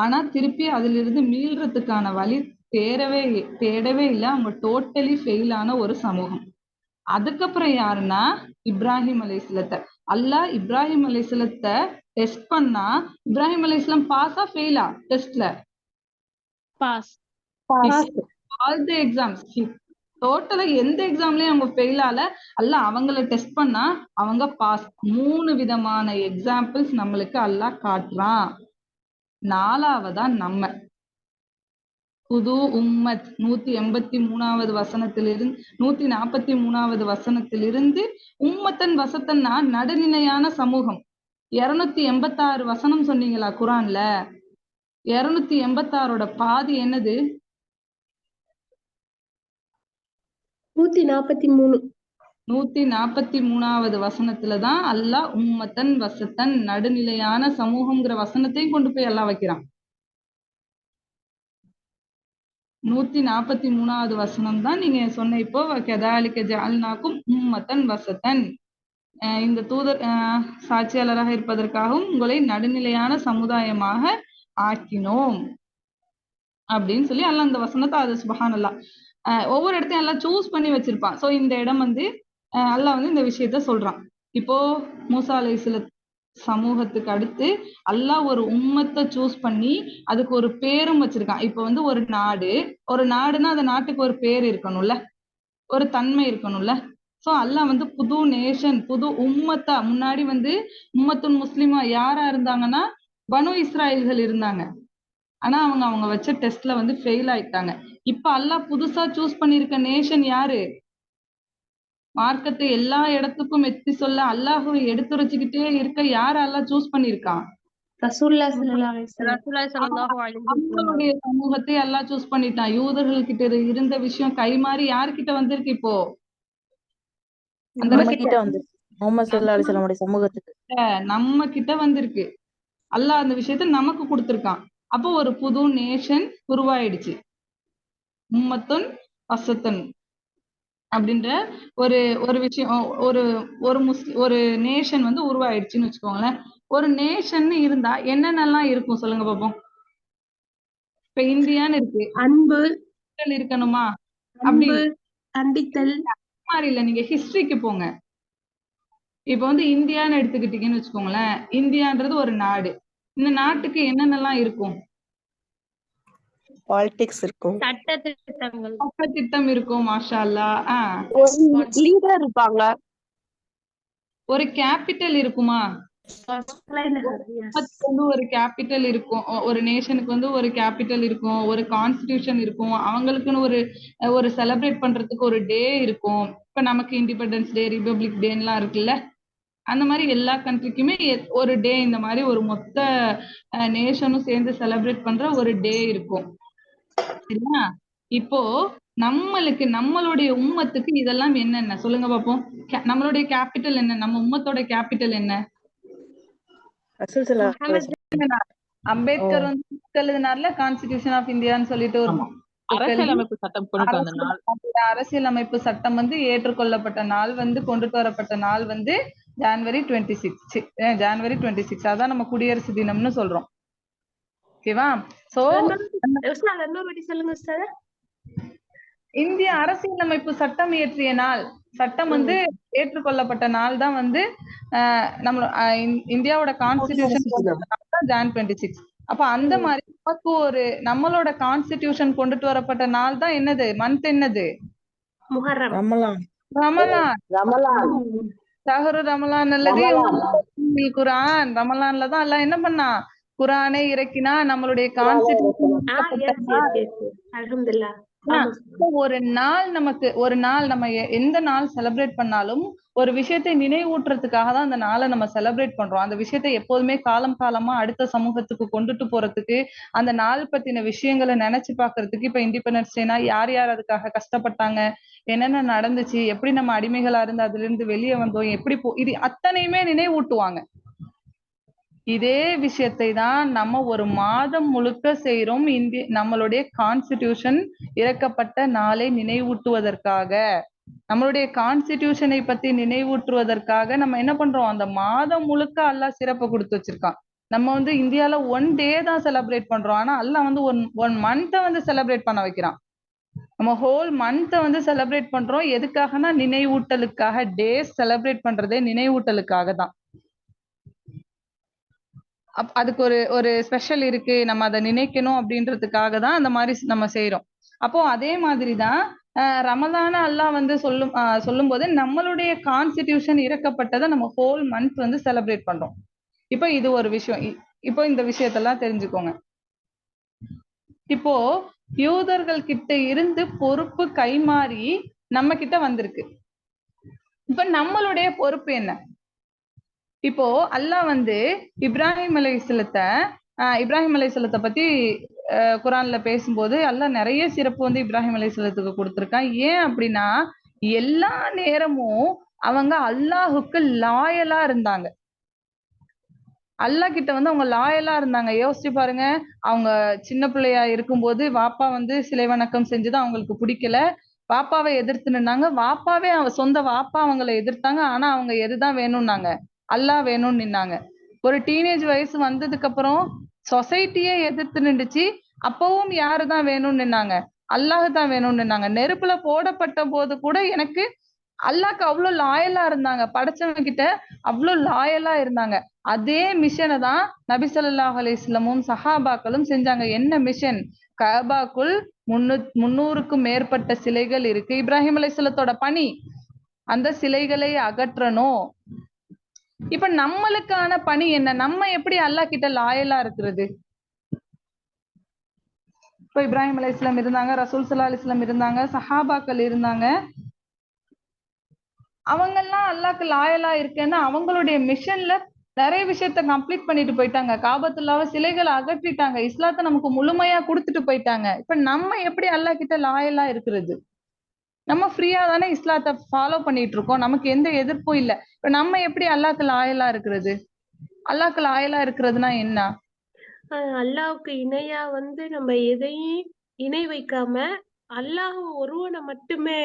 ஆனா திருப்பி அதுல இருந்து மீள்றதுக்கான வழி தேடவே இல்லை. அவங்க டோட்டலி ஃபெயில் ஆன ஒரு சமூகம். அதுக்கப்புறம் யாருன்னா இப்ராஹிம் அலைஹிஸ்ஸலத்தை. அல்லாஹ் இப்ராஹிம் அலைஹிஸ்ஸலத்தை டெஸ்ட் பண்ணா இப்ராஹிம் அலைஹிஸ்ஸலாம் பாஸா ஃபெயிலா? டெஸ்ட்ல பாஸ். ஆல் தி எக்ஸாம்ஸ் டோட்டலா எந்த எக்ஸாம்லயும் அவங்க ஃபெயில் ஆல, அல்லாஹ் அவங்கள டெஸ்ட் பண்ணா அவங்க பாஸ். 3 விதமான எக்ஸாம்பிள்ஸ் நம்மளுக்கு அல்லாஹ் காட்டுறான். 4வதா நம்ம புது உம்மத் 183வது வசனத்திலிருந்து 143வது வசனத்திலிருந்து உம்மத்தன் வசத்தன்னா நடுநிலையான சமூகம். 286 வசனம் சொன்னீங்களா குரான்ல? 286ஓட பாதி என்னது? 143. 143வது வசனத்துலதான் அல்லாஹ் உம்மத்தன் வசத்தன் நடுநிலையான சமூகம்ங்கிற வசனத்தையும் கொண்டு போய் அல்லாஹ் வைக்கிறான். 143வது வசனம் தான் நீங்க சொன்ன இப்போ கதாலிக்க ஜஅல்நாக்கும் உம்மத்தன் வசத்தன், இந்த தூதர் சாட்சியாளராக இருப்பதற்காகவும் உங்களை நடுநிலையான சமுதாயமாக ஆக்கினோம் அப்படின்னு சொல்லி அல்லாஹ் அந்த வசனத்தை அது சுப்ஹானல்லாஹ் ஒவ்வொரு இடத்தையும் எல்லாம் சூஸ் பண்ணி வச்சிருப்பான். சோ இந்த இடம் வந்து அல்லாஹ் வந்து இந்த விஷயத்த சொல்றான். இப்போ மூசா அலைஹிஸ்ஸலாம் சமூகத்துக்கு அடுத்து அல்லாஹ் ஒரு உம்மத்தை சூஸ் பண்ணி அதுக்கு ஒரு பேரும் வச்சிருக்கான். இப்போ வந்து ஒரு நாடுனா அந்த நாட்டுக்கு ஒரு பேர் இருக்கணும்ல, ஒரு தன்மை இருக்கணும்ல. சோ அல்லாஹ் வந்து புது நேஷன், புது உம்மத்தா, முன்னாடி வந்து உம்மத்துன் முஸ்லிமா யாரா இருந்தாங்கன்னா பனு இஸ்ராயல்கள் இருந்தாங்க. ஆனா அவங்க வச்ச டெஸ்ட்ல வந்து ஃபெயில் ஆயிட்டாங்க. இப்ப அல்லாஹ் புதுசா சூஸ் பண்ணிருக்க நேஷன் யாரு? மார்க்கத்தை எல்லா இடத்துக்கும் எத்தி சொல்ல அல்லாஹ்வை எடுத்துரைச்சுக்கிட்டே இருக்க யார அல்லாஹ் சூஸ் பண்ணிருக்கான்? ரசூலுல்லாஹி ஸல்லல்லாஹு அலைஹி வஸல்லம். ரசூலுல்லாஹி ஸல்லல்லாஹு அலைஹி வஸல்லம். அவங்களுடைய சமூகத்தை அல்லாஹ் சூஸ் பண்ணிட்டான். யூதர்கள் கிட்ட இருந்த விஷயம் கைமாறி யார்கிட்ட வந்திருக்கு இப்போ? அந்த நம்ம கிட்ட வந்து முஹம்மது ஸல்லல்லாஹு அலைஹி வஸல்லம் உடைய சமூகத்துக்கு நம்ம கிட்ட வந்திருக்கு. அல்லாஹ் அந்த விஷயத்த நமக்கு கொடுத்திருக்கான். அப்போ ஒரு புது நேஷன் உருவாயிடுச்சு. உம்மத்துன் வசத்தன் அப்படின்ற ஒரு விஷயம், ஒரு நேஷன் வந்து உருவாயிடுச்சுன்னு வச்சுக்கோங்களேன். ஒரு நேஷன் இருந்தா என்னென்னலாம் இருக்கும் சொல்லுங்க பாப்போம். இப்ப இந்தியான்னு இருக்கு, அன்பு இருக்கணுமா? அப்படி கண்டித்தல் மாதிரி இல்ல, நீங்க ஹிஸ்டரிக்கு போங்க. இப்ப வந்து இந்தியான்னு எடுத்துக்கிட்டீங்கன்னு வச்சுக்கோங்களேன். இந்தியான்றது ஒரு நாடு. இந்த நாட்டுக்கு என்னென்னலாம் இருக்கும்? பாலிடிக்ஸ் இருக்கும், திட்டம் இருக்கும். மாஷா அல்லாஹ். லீடர் இருப்பாங்க, ஒரு கேபிட்டல் இருக்குமா? ஒரு கேபிட்டல் இருக்கும். ஒரு நேஷனுக்கு வந்து ஒரு கேபிட்டல் இருக்கும், ஒரு கான்ஸ்டிடியூஷன் இருக்கும், அவங்களுக்குன்னு ஒரு செலிப்ரேட் பண்றதுக்கு ஒரு டே இருக்கும். இப்ப நமக்கு இண்டிபெண்டன்ஸ் டே, ரிபப்ளிக் டேன்லாம் இருக்குல்ல, அந்த மாதிரி எல்லா கண்ட்ரிக்குமே ஒரு டே, இந்த மாதிரி ஒரு மொத்த நேஷனும் சேர்ந்து செலிப்ரேட் பண்ற ஒரு டே இருக்கும். சரியா? இப்போ நம்மளுடைய உம்மத்துக்கு இதெல்லாம் என்னென்ன சொல்லுங்க பாப்போம். நம்மளுடைய கேபிட்டல் என்ன? நம்ம உம்மத்தோட கேபிட்டல் என்ன? அம்பேத்கர் வந்து எழுதினார்ல கான்ஸ்டிடியூஷன் ஆஃப் இந்தியான்னு சொல்லிட்டு ஒரு அரசியலமைப்பு சட்டம் கொண்டு வந்த நாள். அரசியலமைப்பு சட்டம் வந்து ஏற்றுக்கொள்ளப்பட்ட நாள் வந்து கொண்டுட்டு வரப்பட்ட நாள் வந்து ஜனவரி 26. அதான் நம்ம குடியரசு தினம்னு சொல்றோம். ஓகேவா? சோ சொல்லுங்க சார். இந்திய அரசியலமைப்பு சட்டம் இயற்றிய நாள், சட்டம் வந்து ஏற்றுக்கொள்ளப்பட்ட நாள் தான் வந்து நம்ம இந்தியாவோட கான்ஸ்டிடியூஷன் ஜான் 26. அப்ப அந்த மாதிரி நமக்கு நம்மளோட கான்ஸ்டிடியூஷன் கொண்டுட்டு வரப்பட்ட நாள் தான் என்னது? மந்த் என்னது? ரமலான். ஷஹ்ரு ரமலான் அல்லது குர்ஆன். ரமலான்ல தான் அல்லாஹ் என்ன பண்ணா? குர்ஆனை இறக்கினா. நம்மளுடைய கான்ஸ்டிடியூஷன் ஒரு நாள் நம்ம எந்த நாள் செலிப்ரேட் பண்ணாலும் ஒரு விஷயத்தை நினைவூட்டுறதுக்காக தான் அந்த நாளை நம்ம செலிப்ரேட் பண்றோம். அந்த விஷயத்தை எப்போதுமே காலமா அடுத்த சமூகத்துக்கு கொண்டுட்டு போறதுக்கு, அந்த நாள் பத்தின விஷயங்களை நினைச்சு பாக்குறதுக்கு. இப்ப இண்டிபெண்டன்ஸ் டேனா யார் அதுக்காக கஷ்டப்பட்டாங்க, என்னென்ன நடந்துச்சு, எப்படி நம்ம அடிமைகளா இருந்து அதுல இருந்து வெளியே வந்தோம், எப்படி இது அத்தனையுமே நினைவூட்டுவாங்க. இதே விஷயத்தை தான் நம்ம ஒரு மாதம் முழுக்க செய்யறோம். நம்மளுடைய கான்ஸ்டிடியூஷன் இறக்கப்பட்ட நாளை நினைவூட்டுவதற்காக, நம்மளுடைய கான்ஸ்டிடியூஷனை பத்தி நினைவூட்டுவதற்காக நம்ம என்ன பண்றோம்? அந்த மாதம் முழுக்க அல்லாஹ் சிறப்பு கொடுத்து வச்சிருக்கான். நம்ம வந்து இந்தியால 1 டே தான் செலிப்ரேட் பண்றோம். ஆனா அல்லாஹ் வந்து ஒன் மந்த்தை வந்து செலிப்ரேட் பண்ண வைக்கிறான். நம்ம ஹோல் மந்த்தை வந்து செலிப்ரேட் பண்றோம். எதுக்காகனா நினைவூட்டலுக்காக. டேஸ் செலிப்ரேட் பண்றதே நினைவூட்டலுக்காக தான். அதுக்கு ஒரு ஸ்பெஷல் இருக்கு, நம்ம அதை நினைக்கணும் அப்படின்றதுக்காக தான் அந்த மாதிரி நம்ம செய்யறோம். அப்போ அதே மாதிரிதான் ரமலான அல்லாஹ் வந்து சொல்லும் போது நம்மளுடைய கான்ஸ்டிடியூஷன் இறக்கப்பட்டதை நம்ம ஹோல் மந்த் வந்து செலிப்ரேட் பண்றோம். இப்போ இது ஒரு விஷயம். இப்போ இந்த விஷயத்தெல்லாம் தெரிஞ்சுக்கோங்க. இப்போ யூதர்கள் கிட்ட இருந்து பொறுப்பு கைமாறி நம்ம கிட்ட வந்திருக்கு. இப்ப நம்மளுடைய பொறுப்பு என்ன? இப்போ அல்லாஹ் வந்து இப்ராஹிம் அலைஹிஸ்ஸலாத்தை பத்தி குரான்ல பேசும்போது அல்லாஹ் நிறைய சிறப்பு வந்து இப்ராஹிம் அலைஹிஸ்ஸலாத்துக்கு கொடுத்திருக்கான். ஏன் அப்படின்னா எல்லா நேரமும் அவங்க அல்லாஹுக்கு லாயலா இருந்தாங்க. அல்லாஹ் கிட்ட வந்து அவங்க லாயலா இருந்தாங்க. யோசிச்சு பாருங்க, அவங்க சின்ன பிள்ளையா இருக்கும்போது வாப்பா வந்து சிலை வணக்கம் செஞ்சது அவங்களுக்கு பிடிக்கல. வாப்பாவை எதிர்த்து நின்னாங்க. வாப்பாவே சொந்த வாப்பா அவங்களை எதிர்த்தாங்க. ஆனா அவங்க எதுதான் வேணும்னாங்க? அல்லாஹ் வேணும்னு நின்னாங்க. ஒரு டீனேஜ் வயசு வந்ததுக்கு அப்புறம் சொசைட்டியே எதிர்த்து நின்றுச்சு. அப்பவும் யாருதான் வேணும்னு நின்னாங்க? அல்லாஹ் தான் வேணும்னு நின்னாங்க. நெருப்புல போடப்பட்ட போது கூட எனக்கு அல்லாஹ்க்கு அவ்வளவு லாயலா இருந்தாங்க. படைச்சவங்க கிட்ட அவ்வளவு லாயலா இருந்தாங்க. அதே மிஷனை தான் நபி ஸல்லல்லாஹு அலைஹி வஸல்லமும் சஹாபாக்களும் செஞ்சாங்க. என்ன மிஷன்? கஅபாக்குள் 300க்கும் மேற்பட்ட சிலைகள் இருக்கு. இப்ராஹிம் அலைஹிஸ்ஸலாத்தோட பணி அந்த சிலைகளை அகற்றணும். இப்ப நம்மளுக்கான பணி என்ன? நம்ம எப்படி அல்லாஹ் கிட்ட லாயலா இருக்கிறது? இப்ப இப்ராஹிம் அலைஹிஸ்ஸலாம் இருந்தாங்க, ரசூல் ஸல்லல்லாஹு அலைஹி வஸல்லம் இருந்தாங்க, சஹாபாக்கள் இருந்தாங்க. அவங்கெல்லாம் அல்லாஹ்க்கு லாயலா இருக்கேன்னா அவங்களுடைய மிஷன்ல நிறைய விஷயத்த கம்ப்ளீட் பண்ணிட்டு போயிட்டாங்க. காபத்துல்லாஹ்வை சிலைகளை அகற்றிட்டாங்க. இஸ்லாத்தை நமக்கு முழுமையா கொடுத்துட்டு போயிட்டாங்க. இப்ப நம்ம எப்படி அல்லாஹ் கிட்ட லாயலா இருக்கிறது? நம்ம ஃப்ரீயா தானே இஸ்லாத்தை ஃபாலோ பண்ணிட்டு இருக்கோம். நமக்கு எந்த எதிர்ப்பும் இல்ல. இப்ப நம்ம எப்படி அல்லாஹ்க்கு லாயலா இருக்கிறது? அல்லாஹ்க்கு லாயலா இருக்கிறதுனா என்ன? அல்லாஹ்வுக்கு இணையா வந்து நம்ம எதையும் இணை வைக்காம அல்லாஹ் ஒருவனை மட்டுமே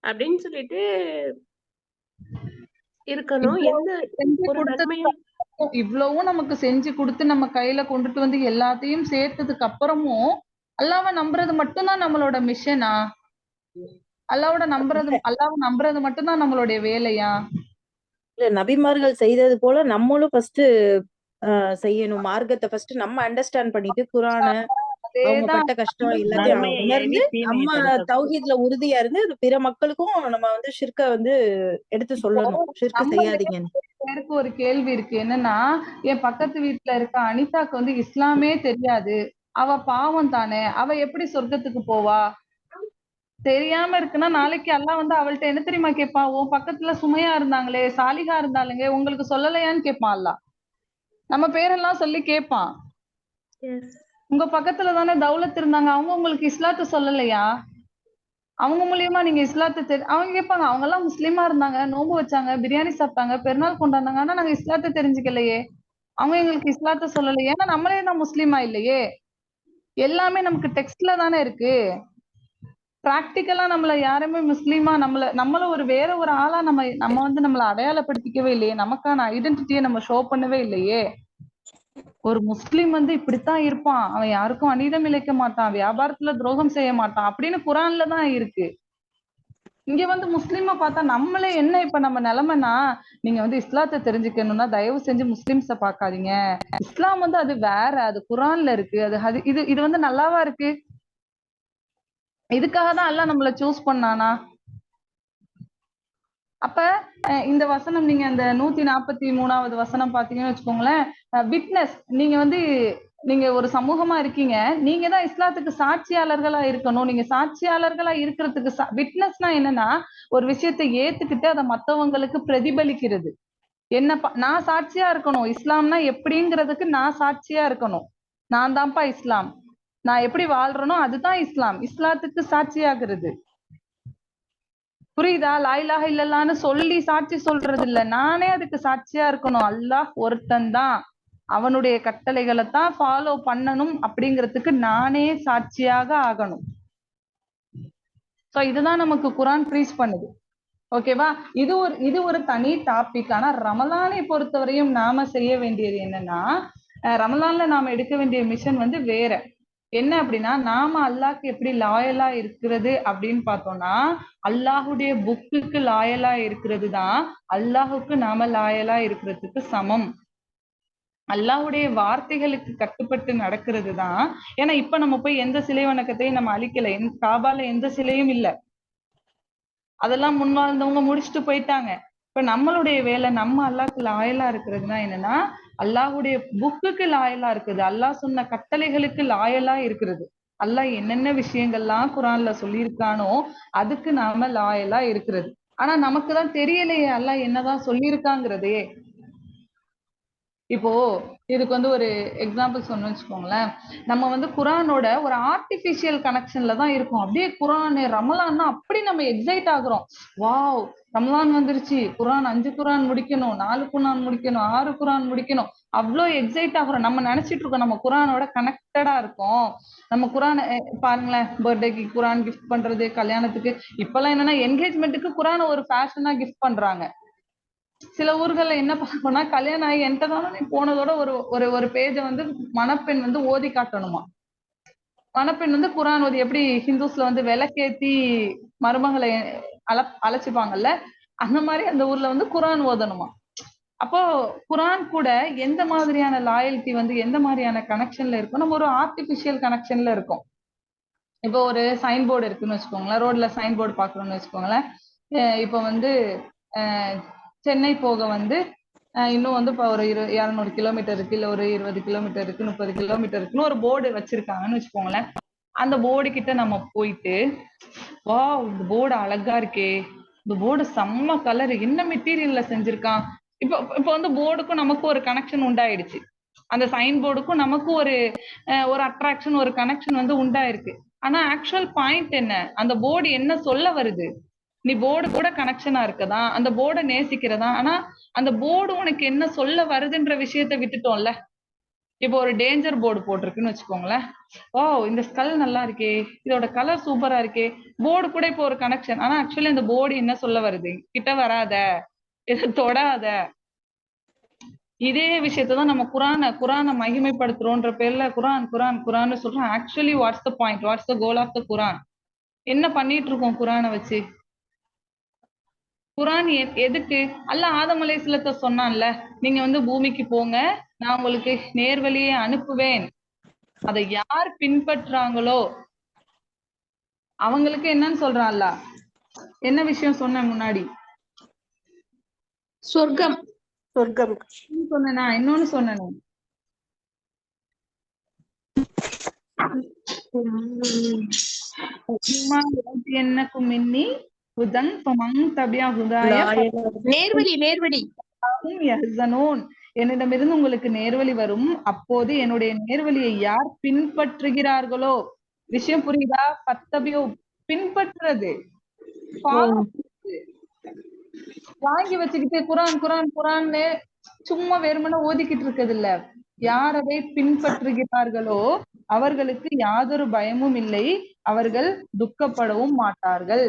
அப்படின்னு சொல்லிட்டு இருக்கணும். எந்த செஞ்சு ஒரு நன்மையும் இவ்வளவும் நமக்கு செஞ்சு கொடுத்து நம்ம கையில கொண்டுட்டு வந்து எல்லாத்தையும் சேர்த்ததுக்கு அப்புறமும் அல்லாஹ்வை நம்புறது மட்டும்தான் நம்மளோட மிஷனா? அல்லாஹ்வை நம்புறது மட்டும்தான் நம்மளுடைய வேலையா? இல்ல, நபிமார்கள் செய்தது போல நம்மளும் ஃபர்ஸ்ட் செய்யணும். மார்க்கத்தை ஃபர்ஸ்ட் நம்ம அண்டர்ஸ்டாண்ட் பண்ணிட்டு குரானை அவங்க பட்ட கஷ்டம் எல்லாத்தையும் நன்மையை உணர்ந்து ஏவி தீமையை நம்ம தடுக்க தௌஹீத்ல உறுதியா இருந்து அது பிற மக்களுக்கும் நம்ம வந்து ஷிர்க வந்து எடுத்து சொல்லணும். ஷிர்க நம்ம செய்யாதீங்கன்னு. பேருக்கு ஒரு கேள்வி இருக்கு. என்னன்னா, என் பக்கத்து வீட்டுல இருக்க அனிதாக்கு வந்து இஸ்லாமே தெரியாது. அவ பாவம் தானே, அவ எப்படி சொர்க்கத்துக்கு போவா? தெரியாம இருக்குன்னா நாளைக்கு அல்லாஹ் வந்து அவள்கிட்ட என்ன தெரியுமா கேட்பான்? உன் பக்கத்துல சுமையா இருந்தாங்களே, சாலிகா இருந்தாலுங்க, உங்களுக்கு சொல்லலையான்னு கேட்பான் அல்லாஹ். நம்ம பேரெல்லாம் சொல்லி கேட்பான். உங்க பக்கத்துல தானே தௌலத் இருந்தாங்க, அவங்க உங்களுக்கு இஸ்லாத்தை சொல்லலையா? அவங்க மூலியமா நீங்க இஸ்லாத்தை அவங்க கேட்பாங்க. அவங்க எல்லாம் முஸ்லீமா இருந்தாங்க, நோன்பு வச்சாங்க, பிரியாணி சாப்பிட்டாங்க, பெருநாள் கொண்டாடினாங்க. ஆனா நாங்க இஸ்லாத்தை தெரிஞ்சுக்கலையே, அவங்க எங்களுக்கு இஸ்லாத்தை சொல்லலையே. ஏன்னா நம்மளே தான் முஸ்லீமா இல்லையே. எல்லாமே நமக்கு டெக்ஸ்ட்ல தானே இருக்கு. பிராக்டிக்கலா நம்மள யாருமே முஸ்லீமா நம்மள ஒரு வேற ஒரு ஆளா நம்ம வந்து நம்மள அடையாளப்படுத்திக்கவே இல்லையே. நமக்கான ஐடென்டிட்டியை நம்ம ஷோ பண்ணவே இல்லையே. ஒரு முஸ்லீம் வந்து இப்படித்தான் இருப்பான், அவன் யாருக்கும் அநீதம் இழைக்க மாட்டான், வியாபாரத்துல துரோகம் செய்ய மாட்டான் அப்படின்னு குரான்ல தான் இருக்கு. இங்க வந்து முஸ்லீமை பார்த்தா நம்மளே என்ன இப்ப நம்ம நிலைமைனா, நீங்க வந்து இஸ்லாத்தை தெரிஞ்சுக்கணும்னா தயவு செஞ்சு முஸ்லிம்ஸ பார்க்காதீங்க. இஸ்லாம் வந்து அது வேற, அது குரான்ல இருக்கு, அது இது வந்து நல்லாவா இருக்கு? இதுக்காக தான் அல்லாஹ் நம்மள சூஸ் பண்ணானா? அப்ப இந்த வசனம் நீங்க அந்த 143வது வசனம் பாத்தீங்கன்னு வச்சுக்கோங்களேன். விட்னஸ், நீங்க ஒரு சமூகமா இருக்கீங்க, நீங்க தான் இஸ்லாத்துக்கு சாட்சியாளர்களா இருக்கணும். நீங்க சாட்சியாளர்களா இருக்கிறதுக்கு விட்னஸ்னா என்னன்னா, ஒரு விஷயத்தை ஏத்துக்கிட்டு அதை மத்தவங்களுக்கு பிரதிபலிக்கிறது. நான் சாட்சியா இருக்கணும். இஸ்லாம்னா எப்படிங்கிறதுக்கு நான் சாட்சியா இருக்கணும். நான் தான்ப்பா இஸ்லாம், நான் எப்படி வாழ்றேனோ அதுதான் இஸ்லாம். இஸ்லாத்துக்கு சாட்சியாகிறது. புரியுதா? லா இலாஹ இல்லல்லான்னு சொல்லி சாட்சி சொல்றது இல்ல, நானே அதுக்கு சாட்சியா இருக்கணும். அல்லாஹ் ஒருத்தன் தான், அவனுடைய கட்டளைகளை தான் ஃபாலோ பண்ணணும் அப்படிங்கிறதுக்கு நானே சாட்சியாக ஆகணும். சோ இதுதான் நமக்கு குரான் ப்ரீச் பண்ணுது. ஓகேவா? இது ஒரு தனி டாபிக். ஆனா ரமலானை பொறுத்தவரையும் நாம செய்ய வேண்டியது என்னன்னா, ரமலான்ல நாம எடுக்க வேண்டிய மிஷன் வந்து வேற என்ன அப்படின்னா, நாம அல்லாஹ்க்கு எப்படி லாயலா இருக்கிறது அப்படின்னு பார்த்தோம்னா, அல்லாஹுடைய புக்குக்கு லாயலா இருக்கிறது தான் அல்லாஹுக்கு நாம லாயலா இருக்கிறதுக்கு சமம். அல்லாஹ்வுடைய வார்த்தைகளுக்கு கட்டுப்பட்டு நடக்கிறது தான். ஏன்னா இப்ப நம்ம போய் எந்த சிலை வணக்கத்தையும் நம்ம அழிக்கல. காபால எந்த சிலையும் இல்ல. அதெல்லாம் முன் வாழ்ந்தவங்க முடிச்சுட்டு போயிட்டாங்க. இப்ப நம்மளுடைய வேலை, நம்ம அல்லாஹ்க்கு லாயலா இருக்கிறதுனா என்னன்னா, அல்லாஹ்வுடைய புக்குக்கு லாயலா இருக்குது. அல்லாஹ் சொன்ன கட்டளைகளுக்கு லாயலா இருக்கிறது. அல்லாஹ் என்னென்ன விஷயங்கள்லாம் குர்ஆன்ல சொல்லியிருக்கானோ அதுக்கு நாம லாயலா இருக்கிறது. ஆனா நமக்கு தான் தெரியலையே அல்லாஹ் என்னதான் சொல்லியிருக்காங்கிறதே. இப்போ இதுக்கு வந்து ஒரு எக்ஸாம்பிள் சொன்னோம்னு வச்சுக்கோங்களேன். நம்ம வந்து குர்ஆனோட ஒரு ஆர்டிஃபிஷியல் கனெக்ஷன்ல தான் இருக்கோம். அப்படியே குர்ஆன் ரமலான்னா அப்படி நம்ம எக்ஸைட் ஆகுறோம். வாவ்! ரமலான் வந்துருச்சு. குர்ஆன் 5 குர்ஆன் முடிக்கணும், 4 குர்ஆன் முடிக்கணும், 6 குர்ஆன் முடிக்கணும். அவ்ளோ எக்ஸைட் ஆகுறோம். நம்ம நினைச்சிட்டு இருக்கோம் நம்ம குர்ஆனோட கனெக்டடா இருக்கோம். நம்ம குர்ஆன் பாருங்களேன், பர்த்டேக்கு குர்ஆன் கிஃப்ட் பண்றது, கல்யாணத்துக்கு இப்பெல்லாம் என்னன்னா என்கேஜ்மென்ட்க்கு குர்ஆன ஒரு ஃபேஷனா கிஃப்ட் பண்றாங்க. சில ஊர்கள்ல என்ன பார்க்கணும்னா, கல்யாணம் ஆகி என்கிட்ட தானே நீ போனதோட ஒரு பேஜ வந்து மணப்பெண் வந்து ஓதி காட்டணுமா. மணப்பெண் வந்து குர்ஆன் ஓதி எப்படி ஹிந்துஸ்ல வந்து விளக்கேத்தி மருமகளை அழைச்சுப்பாங்கல்ல, அந்த மாதிரி அந்த ஊர்ல வந்து குர்ஆன் ஓதணுமா. அப்போ குர்ஆன் கூட எந்த மாதிரியான லாயல்ட்டி வந்து எந்த மாதிரியான கனெக்ஷன்ல இருக்கும், நம்ம ஒரு ஆர்டிபிஷியல் கனெக்ஷன்ல இருக்கோம். இப்போ ஒரு சைன் போர்டு இருக்குன்னு வச்சுக்கோங்களேன், ரோட்ல சைன் போர்டு பாக்குறோம்னு வச்சுக்கோங்களேன். இப்போ வந்து சென்னை போக வந்து இன்னும் வந்து இப்போ ஒரு 200 கிலோமீட்டர் இருக்கு, இல்ல ஒரு 20 கிலோமீட்டர் இருக்கு, 30 கிலோமீட்டர் இருக்குன்னு ஒரு போர்டு வச்சிருக்காங்கன்னு வச்சுக்கோங்களேன். அந்த போர்டு கிட்ட நம்ம போயிட்டு, வாவ் இந்த போர்டு அழகா இருக்கே, இந்த போர்டு செம்ம கலர், என்ன மெட்டீரியல்ல செஞ்சிருக்கான். இப்போ இப்போ வந்து போர்டுக்கும் நமக்கும் ஒரு கனெக்ஷன் உண்டாயிடுச்சு. அந்த சைன் போர்டுக்கும் நமக்கும் ஒரு அட்ராக்ஷன், ஒரு கனெக்ஷன் வந்து உண்டாயிருக்கு. ஆனா ஆக்சுவல் பாயிண்ட் என்ன, அந்த போர்டு என்ன சொல்ல வருது. நீ போர்டு கூட கனெக்ஷனா இருக்கதா, அந்த போர்டை நேசிக்கிறதா, ஆனா அந்த போர்டு உனக்கு என்ன சொல்ல வருதுன்ற விஷயத்த விட்டுட்டோம்ல. இப்போ ஒரு டேஞ்சர் போர்டு போட்டிருக்குன்னு வச்சுக்கோங்களேன். ஓ இந்த ஸ்கல் நல்லா இருக்கே, இதோட கலர் சூப்பரா இருக்கே, போர்டு கூட இப்போ ஒரு கனெக்ஷன். ஆனா ஆக்சுவலி அந்த போர்டு என்ன சொல்ல வருது, கிட்ட வராத, இதை தொடாத. இதே விஷயத்தான் நம்ம குர்ஆனை மகிமைப்படுத்துறோன்ற பேர்ல குர்ஆன் குர்ஆன் குர்ஆன்னு சொல்றோம். Actually what's the point, what's the goal of the Quran. என்ன பண்ணிட்டு இருக்கோம் குர்ஆனை வச்சு. குர்ஆன் எதுக்கு, அல்லாஹ் ஆதம் அலைஹிஸ்ஸலாத்தை சொன்னான்ல, நீங்க வந்து பூமிக்கு போங்க, நான் உங்களுக்கு நேர்வழியை அனுப்புவேன், அதை யார் பின்பற்றாங்களோ அவங்களுக்கு என்னன்னு சொல்றான் அல்லாஹ். என்ன விஷயம் சொன்னேன் முன்னாடி, சொர்க்கம். சொர்க்கம் சொன்னேனா, இன்னொன்னு சொன்னேன். என்னக்கும் மின்னி ஹுதன் ஃபமன் தபியா ஹுதாய நேர்வழி நேர்வழி யஹ்ஸனூன். என்னிடமிருந்து உங்களுக்கு நேர்வழி வரும், அப்போது என்னுடைய நேர்வழியை யார் பின்பற்றுகிறார்களோ. விஷயம் புரியுதா, பத்தபியோ பின்பற்றுறது, வாங்கி வச்சுக்கிட்டு குர்ஆன் குர்ஆன் குர்ஆன்னு சும்மா வெறுமனே ஓதிக்கிட்டு இருக்கிறது இல்ல. யார் அதை பின்பற்றுகிறார்களோ அவர்களுக்கு யாதொரு பயமும் இல்லை, அவர்கள் துக்கப்படவும் மாட்டார்கள்.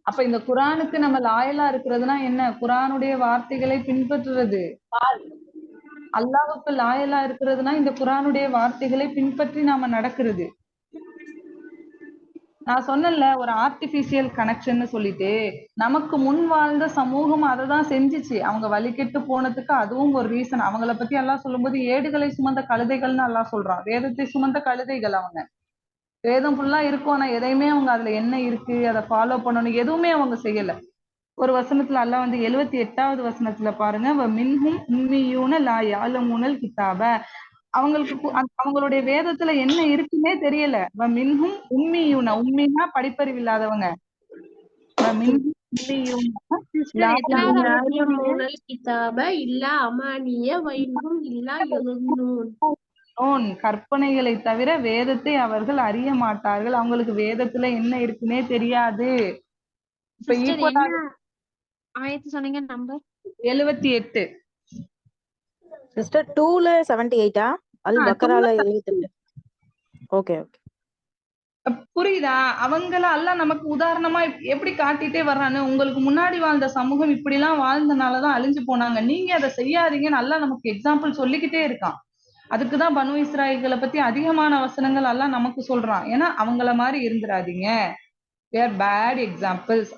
அப்ப இந்த குர்ஆனுக்கு நம்ம லாயலா இருக்கிறதுனா என்ன, குர்ஆனுடைய வார்த்தைகளை பின்பற்றுறது. அல்லாஹ்வுக்கு லாயலா இருக்கிறதுனா இந்த குர்ஆனுடைய வார்த்தைகளை பின்பற்றி நாம நடக்கிறது. நான் சொன்னேன்ல ஒரு ஆர்டிபிஷியல் கனெக்ஷன் சொல்லிட்டு, நமக்கு முன் வாழ்ந்த சமூகம் அதை தான் செஞ்சுச்சு. அவங்க வழிகெட்டு போனதுக்கு அதுவும் ஒரு ரீசன். அவங்கள பத்தி அல்லாஹ் சொல்லும்போது ஏடுகளை சுமந்த கழுதைகள்னு அல்லாஹ் சொல்றான். வேதத்தை சுமந்த கழுதைகள் அவங்க. வேதம் ஃபுல்லா இருக்கும், ஆனா எதையுமே அவங்க அதுல என்ன இருக்கு, அதை ஃபாலோ பண்ணணும், எதுவுமே அவங்க செய்யல. ஒரு வசனத்துல அல்லாஹ் வந்து 78வது வசனத்துல பாருங்க, மின்ஹும் உம்மியூன லா யாலமூனல் கிதாப, அவங்களுக்கு அவங்களுடைய வேதத்துல என்ன இருக்குன்னே தெரியல. மின்ஹும் உம்மியூன, உம்மினா படிப்பறிவு இல்லாதவங்க. மின்ஹும் உம்மியூன லா யாலமூனல் கிதாப இல்லா அமானிய வைன்ஹும் இல்லா யதுன்னூன். கற்பனைகளை தவிர வேதத்தை அவர்கள் அறிய மாட்டார்கள். அவங்களுக்கு வேதத்துல என்ன இருக்குன்னே தெரியாது. இப்ப ஈக்குவலா ஆயத்து சொன்னீங்க நம்பர் 78. சிஸ்டர் 2ல 78 அல் பக்கரால 78. ஓகே ஓகே புரியுதா. அவங்கள அல்லாஹ் நமக்கு உதாரணமா எப்படி காட்டிட்டே வர்றான்னு, உங்களுக்கு முன்னாடி வாழ்ந்த சமூகம் இப்படி எல்லாம் வாழ்ந்தனாலதான் அழிஞ்சு போனாங்க, நீங்க அதை செய்யாதீங்கன்னு அல்லாஹ் நமக்கு எக்ஸாம்பிள் சொல்லிக்கிட்டே இருக்கான். அதுக்குதான் பனு இஸ்ராயல்களை பத்தி அதிகமான வசனங்கள் அல்லாஹ் நமக்கு சொல்றான். ஏன்னா அவங்கள மாதிரி இருந்துடாதீங்க, தேர் பேட் எக்ஸாம்பிள்ஸ்.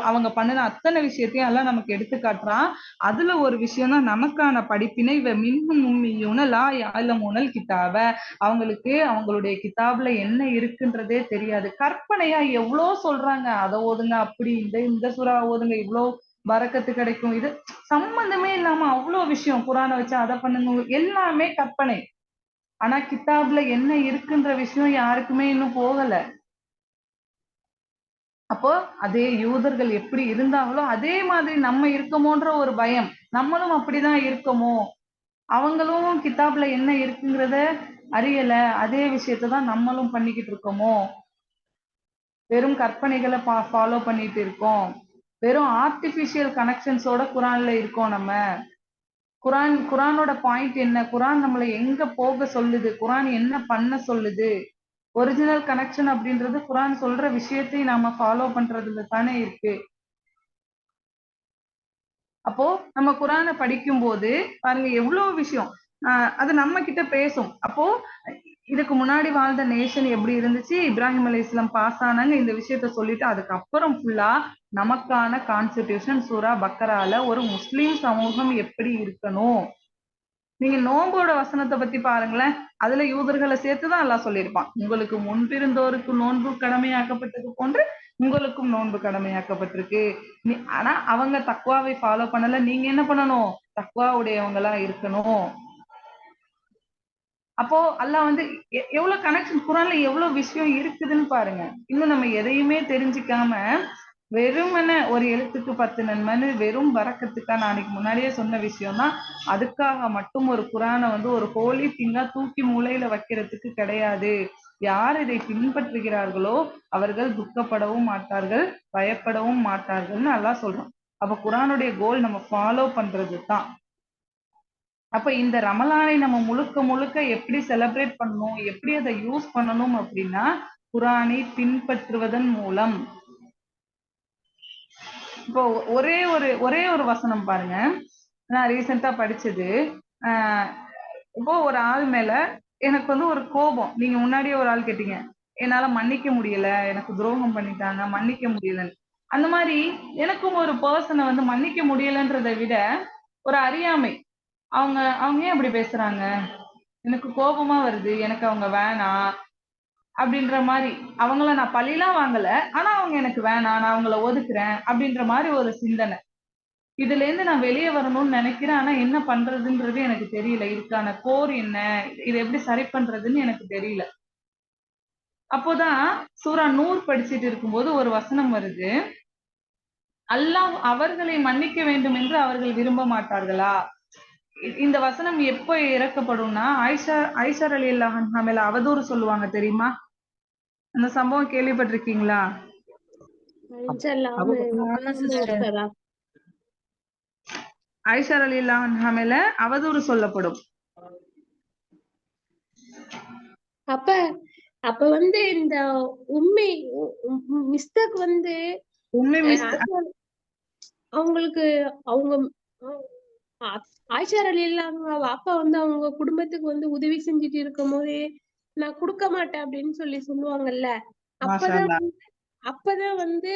அவங்க பண்ணின அத்தனை விஷயத்தையும் எல்லாம் நமக்கு எடுத்து காட்டுறான். அதுல ஒரு விஷயம் தான் நமக்கான படிப்பினை. மின்ஹும் உம்மியூன லா யஅலமூனல் கிதாப. அவங்களுக்கு அவங்களுடைய கிதாப்ல என்ன இருக்குன்றதே தெரியாது. கற்பனையா எவ்வளோ சொல்றாங்க, அதை ஓதுங்க, அப்படி இந்த சூறா ஓதுங்க, இவ்வளோ பரக்கத்து கிடைக்கும், இது சம்பந்தமே இல்லாம அவ்வளோ விஷயம். குரானை வச்சு அதை பண்ணுங்க, எல்லாமே கற்பனை. ஆனா கிதாப்ல என்ன இருக்குன்ற விஷயம் யாருக்குமே இன்னும் போகல. அப்போ அதே யூதர்கள் எப்படி இருந்தாங்களோ அதே மாதிரி நம்ம இருக்கமோன்ற ஒரு பயம். நம்மளும் அப்படிதான் இருக்கமோ, அவங்களும் கிதாப்ல என்ன இருக்குங்கிறத அறியல, அதே விஷயத்தான் நம்மளும் பண்ணிக்கிட்டு இருக்கோமோ, வெறும் கற்பனைகளை ஃபாலோ பண்ணிட்டு இருக்கோம், வெறும் ஆர்டிபிஷியல் கனெக்ஷன்ஸோட குரான்ல இருக்கோம் நம்ம. குரானோட பாயிண்ட் என்ன, குரான் நம்மளை எங்க போக சொல்லுது, குரான் என்ன பண்ண சொல்லுது, ஒரிஜினல் கனெக்ஷன் அப்படின்றது குரான் சொல்ற விஷயத்தை நாம ஃபாலோ பண்றதுல தானே இருக்கு. அப்போ நம்ம குரானை படிக்கும் போது பாருங்க எவ்வளவு விஷயம் அது நம்ம கிட்ட பேசும். அப்போ இதுக்கு முன்னாடி வாழ்ந்த நேஷன் எப்படி இருந்துச்சு, இப்ராஹிம் அலைஹிஸ்ஸலாம் பாஸ் ஆனாங்க, இந்த விஷயத்த சொல்லிட்டு அதுக்கப்புறம் ஃபுல்லா நமக்கான கான்ஸ்டிடியூஷன் சூரா பக்கரால ஒரு முஸ்லிம் சமூகம் எப்படி இருக்கணும். நீங்க நோம்போட வசனத்தை பத்தி பாருங்களேன், அதுல யூதர்களை சேர்த்துதான் எல்லாம் சொல்லியிருப்பான். உங்களுக்கு முன்பிருந்தோருக்கு நோன்பு கடமையாக்கப்பட்டது போன்று உங்களுக்கும் நோன்பு கடமையாக்கப்பட்டிருக்கு. ஆனா அவங்க தக்வாவை ஃபாலோ பண்ணல, நீங்க என்ன பண்ணணும், தக்வா உடையவங்களா இருக்கணும். அப்போ அல்லாஹ் வந்து எவ்வளவு கனெக்ஷன், குரான்ல எவ்வளவு விஷயம் இருக்குதுன்னு பாருங்க. இன்னும் நம்ம எதையுமே தெரிஞ்சுக்காம வெறுமனே ஒரு எழுத்துக்கு 10 நன்மைன்னு வெறும் பறக்கத்துக்கா நான் அன்னைக்கு முன்னாடியே சொன்ன விஷயம் தான். அதுக்காக மட்டும் ஒரு குரானை வந்து ஒரு ஹோலி திங்கா தூக்கி மூலையில வைக்கிறதுக்கு கிடையாது. யார் இதை பின்பற்றுகிறார்களோ அவர்கள் துக்கப்படவும் மாட்டார்கள், பயப்படவும் மாட்டார்கள்னு அல்லாஹ் சொல்றான். அப்ப குரானுடைய கோல் நம்ம ஃபாலோ பண்றது தான். அப்ப இந்த ரமலானை நம்ம முழுக்க முழுக்க எப்படி செலிப்ரேட் பண்ணணும், எப்படி அதை யூஸ் பண்ணணும் அப்படின்னா குரானை பின்பற்றுவதன் மூலம். இப்போ ஒரே ஒரு வசனம் பாருங்க, நான் ரீசெண்டா படிச்சது. இப்போ ஒரு ஆள் மேல எனக்கு வந்து ஒரு கோபம். நீங்க முன்னாடியே ஒரு ஆள் கேட்டீங்க, என்னால மன்னிக்க முடியல, எனக்கு துரோகம் பண்ணிட்டாங்க, மன்னிக்க முடியலன்னு. அந்த மாதிரி எனக்கும் ஒரு பர்சனை வந்து மன்னிக்க முடியலன்றதை விட ஒரு அறியாமை, அவங்க ஏன் அப்படி பேசுறாங்க, எனக்கு கோபமா வருது, எனக்கு அவங்க வேணாம் அப்படின்ற மாதிரி. அவங்கள நான் பழிலாம் வாங்கல, ஆனா அவங்க எனக்கு வேணாம், நான் அவங்கள ஒதுக்குறேன் அப்படின்ற மாதிரி ஒரு சிந்தனை. இதுல இருந்து நான் வெளியே வரணும்னு நினைக்கிறேன், ஆனா என்ன பண்றதுன்றது எனக்கு தெரியல. இதுக்கான கோர் என்ன, இதை எப்படி சரி பண்றதுன்னு எனக்கு தெரியல. அப்போதான் சூரா நூர் படிச்சுட்டு இருக்கும்போது ஒரு வசனம் வருது, அல்லாஹ் அவர்களை மன்னிக்க வேண்டும் என்று அவர்கள் விரும்ப மாட்டார்களா. இந்த வசனம் எப்போ இறக்கப்படும்னா ஆயிஷா ரலியல்லாஹு அன்ஹா மேல அவதூறு சொல்லுவாங்க தெரியுமா, அந்த சம்பவம் கேள்விப்பட்டிருக்கீங்களா? ஆயிஷா ரலியல்லாஹு அன்ஹா மேல அவதூறு சொல்லப்படும். அப்ப வந்து இந்த உண்மை மிஸ்டேக் வந்து அவங்களுக்கு அவங்க ஆயிஷா ரலியல்லாஹு அப்பா வந்து அவங்க குடும்பத்துக்கு வந்து உதவி செஞ்சுட்டு இருக்கும் போதே நான் கொடுக்க மாட்டேன் அப்படின்னு சொல்லுவாங்கல்ல. அப்பதான் வந்து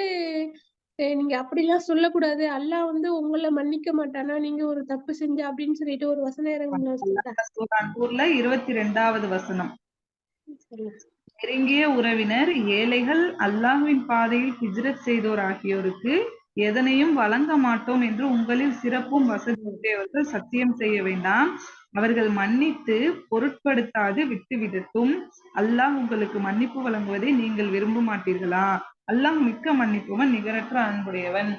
நீங்க அப்படிலாம் சொல்லக்கூடாது, அல்லாஹ் வந்து உங்களை மன்னிக்க மாட்டானா நீங்க ஒரு தப்பு செஞ்ச அப்படின்னு சொல்லிட்டு ஒரு வசனம் இறங்குனா 22வது வசனம். நெருங்கிய உறவினர், ஏழைகள், அல்லாஹ்வின் பாதையில் ஹிஜ்ரத் செய்தோர் ஆகியோருக்கு எதனையும் வழங்க மாட்டோம் என்று உங்களில் சிறப்பும் வசதியுடையவர்கள் சத்தியம் செய்ய வேண்டாம். அவர்கள் மன்னித்து பொருட்படுத்தாது விட்டுவிடட்டும். அல்லாஹ் உங்களுக்கு மன்னிப்பு வழங்குவதை நீங்கள் விரும்ப மாட்டீர்களா? அல்லாஹ் மிக்க மன்னிப்பவன், நிகரற்ற அன்புடையவன்.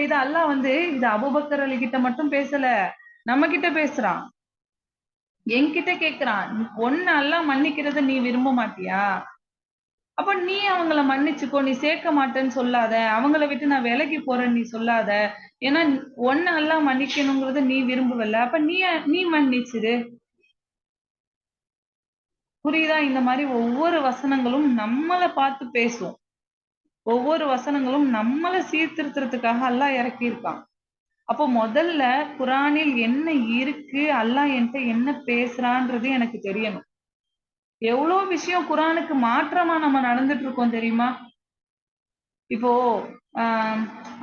இது அல்லாஹ் வந்து இது அபூபக்கர் அலி கிட்ட மட்டும் பேசல, நம்ம கிட்ட பேசுறான், என்கிட்ட கேக்குறான். ஒன்னு அல்லாஹ் மன்னிக்கிறத நீ விரும்ப மாட்டியா? அப்ப நீ அவங்கள மன்னிச்சுக்கோ, நீ சேர்க்க மாட்டேன்னு சொல்லாத, அவங்கள விட்டு நான் விலகி போறேன்னு நீ சொல்லாத. ஏன்னா ஒன்னு அல்லாஹ் மன்னிக்கணுங்கிறத நீ விரும்புவல்ல, அப்ப நீ மன்னிச்சிரு. புரியுதா? இந்த மாதிரி ஒவ்வொரு வசனங்களும் நம்மளை பார்த்து பேசும். ஒவ்வொரு வசனங்களும் நம்மளை சீர்திருத்துறதுக்காக அல்லாஹ் இறக்கியிருக்கான். அப்போ முதல்ல குரானில் என்ன இருக்கு, அல்லாஹ் என்கிட்ட என்ன பேசுறான்றது எனக்கு தெரியணும். எவ்வளவு விஷயம் குரானுக்கு மாற்றமா நம்ம நடந்துட்டு இருக்கோம் தெரியுமா? இப்போ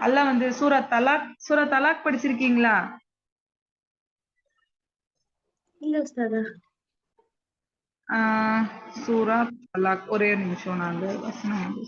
அல்லாஹ் வந்து சூரா தலாக் படிச்சிருக்கீங்களா? இல்ல உஸ்தாதா. சூரா தலாக், ஒரே நிமிஷம் நான் அந்த வசனம் வந்து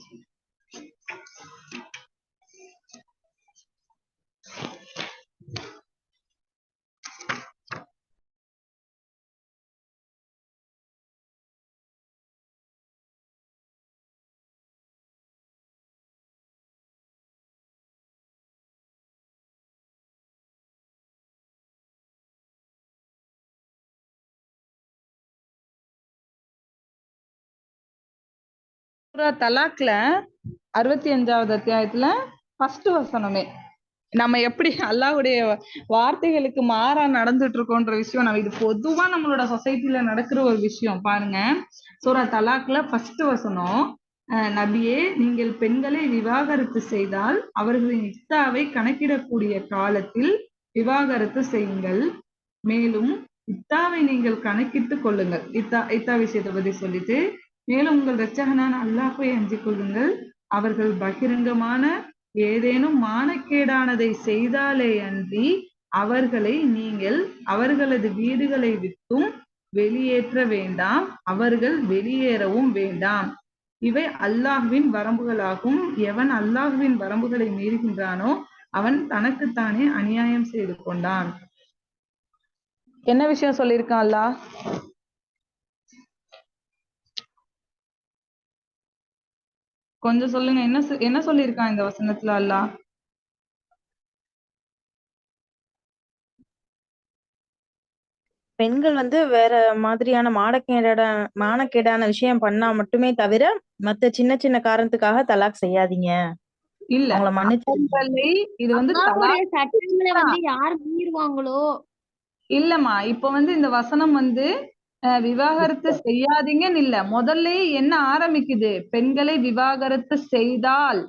சூரா தலாக்ல 65வது அத்தியாயத்துல ஃபர்ஸ்ட் வசனமே நம்ம எப்படி அல்லாஹ்வுடைய வார்த்தைகளுக்கு மாறா நடந்துட்டு இருக்கோன்ற விஷயம் நம்ம இது பொதுவா நம்மளோட சொசைட்டில நடக்கிற ஒரு விஷயம் பாருங்க. சூரா தலாக்ல ஃபர்ஸ்ட் வசனம், நபியே நீங்கள் பெண்களை விவாகரத்து செய்தால் அவர்களின் இத்தாவை கணக்கிடக்கூடிய காலத்தில் விவாகரத்து செய்யுங்கள். மேலும் இத்தாவை நீங்கள் கணக்கிட்டுக் கொள்ளுங்கள். இத்தா விஷயத்தை பத்தி சொல்லிட்டு, மேலும் உங்கள் இரட்சகனான அல்லாஹ்வை அஞ்சிக் கொள்ளுங்கள். அவர்கள் பகிரங்கமான ஏதேனும் மானக்கேடானதை செய்தாலே அன்றி அவர்களை நீங்கள் அவர்களது வீடுகளை விட்டும் வெளியேற்ற வேண்டாம், அவர்கள் வெளியேறவும் வேண்டாம். இவை அல்லாஹ்வின் வரம்புகளாகும். எவன் அல்லாஹ்வின் வரம்புகளை மீறுகின்றானோ அவன் தனக்குத்தானே அநியாயம் செய்து கொண்டான். என்ன விஷயம் சொல்லியிருக்கான் அல்லாஹ்? கொஞ்சம் சொல்லுங்க. என்ன சொல்லியிருக்கான் இந்த வசனத்துல அல்லாஹ்? பெண்கள் வந்து வேற மாதிரியான மானக்கேடான விஷயம் பண்ணா மட்டுமே தவிர மத்த சின்ன சின்ன காரணத்துக்காக தலாக் செய்யாதீங்க, இல்ல, அவங்கள மன்னிச்சிருங்க. அவங்களை இது வந்து அல்லாஹ்வுடைய சட்டங்களை வந்து யார் மீறுவாங்களோ இல்லம்மா, இப்ப வந்து இந்த வசனம் வந்து விவாகரத்து செய்யாதீங்கன்னு இல்ல, முதல்ல என்ன ஆரம்பிக்குது? பெண்களை விவாகரத்து செய்தால்,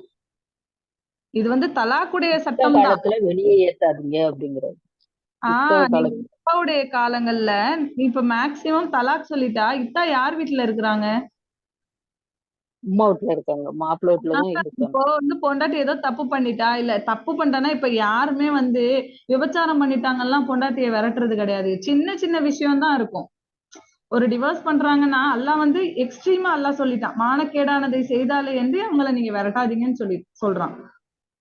இது வந்து தலாக்குடைய சட்டம் தான். காலத்துல வெளியே ஏத்தாதீங்க அப்படிங்கிறது. இத்தாவுடைய காலங்கள்ல இப்ப மேக்சிமம் தலாக் சொல்லிட்டா இத்தா யார் வீட்டுல இருக்கிறாங்க? அம்மா வீட்டுல இருக்காங்க, மாப்பிள்ளை வீட்டுலதான் இருக்காங்க. இப்போ வந்து பொண்டாட்டி ஏதோ தப்பு பண்ணிட்டா, இல்ல தப்பு பண்ணிட்டானா இப்ப யாருமே வந்து விபச்சாரம் பண்ணிட்டாங்கன்னா பொண்டாட்டியை விரட்டுறது கிடையாது. சின்ன சின்ன விஷயம் தான் இருக்கும். ஒரு டிவோர்ஸ் பண்றாங்கன்னா அல்லாஹ் வந்து எக்ஸ்ட்ரீமா அல்லாஹ் சொல்லிட்டான், மானக்கேடானதை செய்தாலே என்று அவங்கள நீங்க விரட்டாதீங்கன்னு சொல்றான்.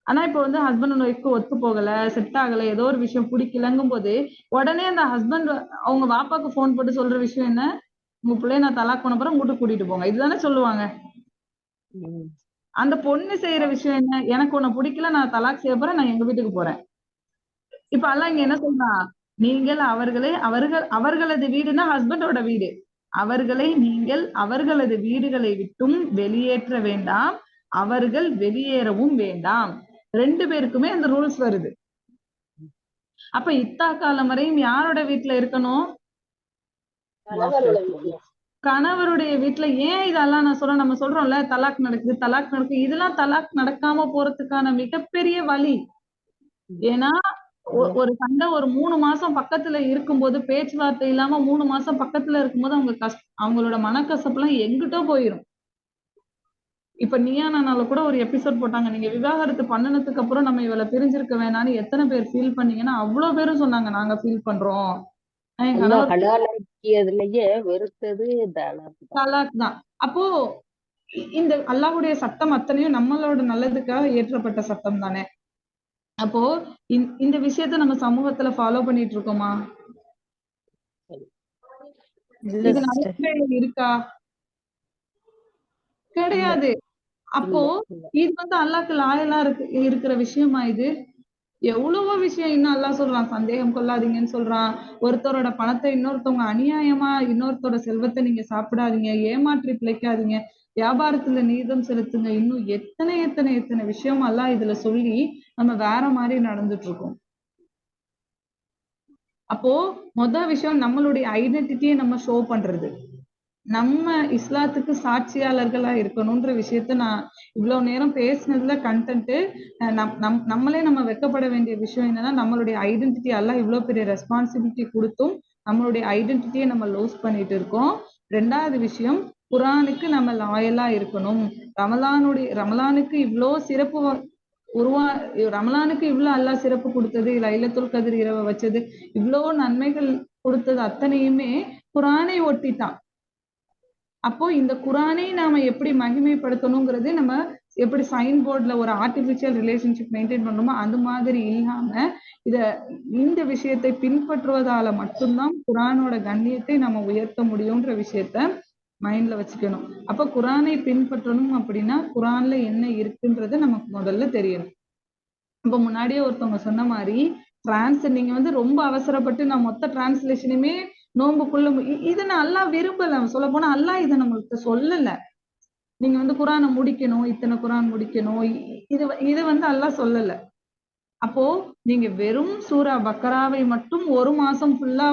ஆனா இப்ப வந்து ஹஸ்பண்ட் அண்ட் ஒய்ஃப்க்கு ஒத்து போகல, செட் ஆகல, ஏதோ ஒரு விஷயம் பிடிக்கலங்கும் போது உடனே அந்த ஹஸ்பண்ட் அவங்க வாப்பாக்கு போன் போட்டு சொல்ற விஷயம் என்ன? உங்க பிள்ளைய நான் தலாக் பண்ண போறேன், வீட்டுக்கு கூட்டிட்டு போங்க, இதுதானே சொல்லுவாங்க. அந்த பொண்ணு செய்யற விஷயம் என்ன? எனக்கு உன்னை பிடிக்கல, நான் தலாக் செய்ய போறேன், நான் எங்க வீட்டுக்கு போறேன். இப்ப அல்லாஹ் இங்க என்ன சொல்றான்? நீங்கள் அவர்களது வீடுனா ஹஸ்பண்டோட வீடு, அவர்களை நீங்கள் அவர்களது வீடுகளை விட்டும் வெளியேற்ற வேண்டாம், அவர்கள் வெளியேறவும் வேண்டாம். 2 பேருக்குமே அந்த ரூல்ஸ் வருது. அப்ப இத்தா காலம் வரையும் யாரோட வீட்டுல இருக்கணும்? கணவருடைய வீட்டுல. ஏன் இதெல்லாம் நான் சொல்றேன்? நம்ம சொல்றோம்ல தலாக் நடக்குது, இதெல்லாம் தலாக் நடக்காம போறதுக்கான மிகப்பெரிய வழி. ஏன்னா ஒரு சண்டை ஒரு 3 மாசம் பக்கத்துல இருக்கும்போது, பேச்சுவார்த்தை இல்லாம 3 மாசம் பக்கத்துல இருக்கும்போது அவங்களோட மனக்கசப்பு எல்லாம் எங்கிட்டோ போயிரும். இப்ப நீயா நானால கூட ஒரு எபிசோட் போட்டாங்க, நீங்க விவாகரத்து பண்ணனதுக்கு அப்புறம் நம்ம இவளை பிரிஞ்சிருக்க வேணாம்னு எத்தனை பேர் ஃபீல் பண்ணீங்கன்னா அவ்வளவு பேரும் சொன்னாங்க, நாங்க ஃபீல் பண்றோம். என் ஹலாலாக்கியதுலயே வெறுத்தது தலாக் தான். அப்போ இந்த அல்லாஹ்வுடைய சட்டம் அத்தனையும் நம்மளோட நல்லதுக்காக ஏற்றப்பட்ட சட்டம் தானே. அப்போ இந்த விஷயத்த நம்ம சமூகத்துல ஃபாலோ பண்ணிட்டு இருக்கோமா? இது நடைமுறையில இருக்கா? கிடையாது. அப்போ இது வந்து அல்லாஹ்க்கு லாயலா இருக்கிற விஷயமா இது? எவ்வளவோ விஷயம் இன்னும் அல்லாஹ் சொல்றான், சந்தேகம் கொள்ளாதீங்கன்னு சொல்றான். ஒருத்தரோட பணத்தை இன்னொருத்தவங்க அநியாயமா இன்னொருத்தரோட செல்வத்தை நீங்க சாப்பிடாதீங்க, ஏமாற்றி பிழைக்காதீங்க, வியாபாரத்துல நீதம் செலுத்துங்க. இன்னும் எத்தனை எத்தனை எத்தனை விஷயம் அல்லாஹ் இதுல சொல்லி நம்ம வேற மாதிரி நடந்துட்டு இருக்கோம். அப்போ விஷயம் நம்மளுடைய ஐடென்டிட்டியை நம்ம ஷோ பண்றது, நம்ம இஸ்லாத்துக்கு சாட்சியாளர்களா இருக்கணும்ன்ற விஷயத்த நான் இவ்வளவு நேரம் பேசினதுல கண்டென்ட். நம்மளே நம்ம வெக்கப்பட வேண்டிய விஷயம் என்னன்னா, நம்மளுடைய ஐடென்டிட்டி எல்லாம் இவ்வளவு பெரிய ரெஸ்பான்சிபிலிட்டி கொடுத்தும் நம்மளுடைய ஐடென்டிட்டியை நம்ம லூஸ் பண்ணிட்டு இருக்கோம். 2வது விஷயம், குரானுக்கு நம்ம லாயலா இருக்கணும். ரமலானுக்கு இவ்ளோ சிறப்பு ரமலானுக்கு இவ்ளோ அல்லாஹ் சிறப்பு கொடுத்தது, லைலத்துல் கத்ர் இரவை வச்சது, இவ்ளோ நன்மைகள் கொடுத்தது அத்தனையுமே குரானை ஒட்டித்தான். அப்போ இந்த குரானை நாம எப்படி மகிமைப்படுத்தணுங்கிறது, நம்ம எப்படி சைன் போர்ட்ல ஒரு ஆர்டிபிஷியல் ரிலேஷன்ஷிப் மெயின்டைன் பண்ணணுமோ அது மாதிரி இல்லாம இந்த விஷயத்தை பின்பற்றுவதால மட்டும்தான் குரானோட கண்ணியத்தை நம்ம உயர்த்த முடியும்ன்ற விஷயத்த மைண்ட்ல வச்சுக்கணும். அப்ப குரானை பின்பற்றணும் அப்படின்னா குரான்ல என்ன இருக்குன்றத நமக்கு முதல்ல தெரியணும். இப்ப முன்னாடியே ஒருத்தவங்க சொன்ன மாதிரி நீங்க ரொம்ப அவசரப்பட்டு நான் மொத்த டிரான்ஸ்லேஷனுமே நோன்புக்குள்ள இதை நான் அல்லாஹ் விரும்பல. சொல்ல போனா அல்லாஹ் இதை நம்மளுக்கு சொல்லல. நீங்க குரானை முடிக்கணும், இத்தனை குரான் முடிக்கணும், இது அல்லாஹ் சொல்லல. அப்போ நீங்க வெறும் சூரா பக்கராவை மட்டும் ஒரு மாசம் ஃபுல்லா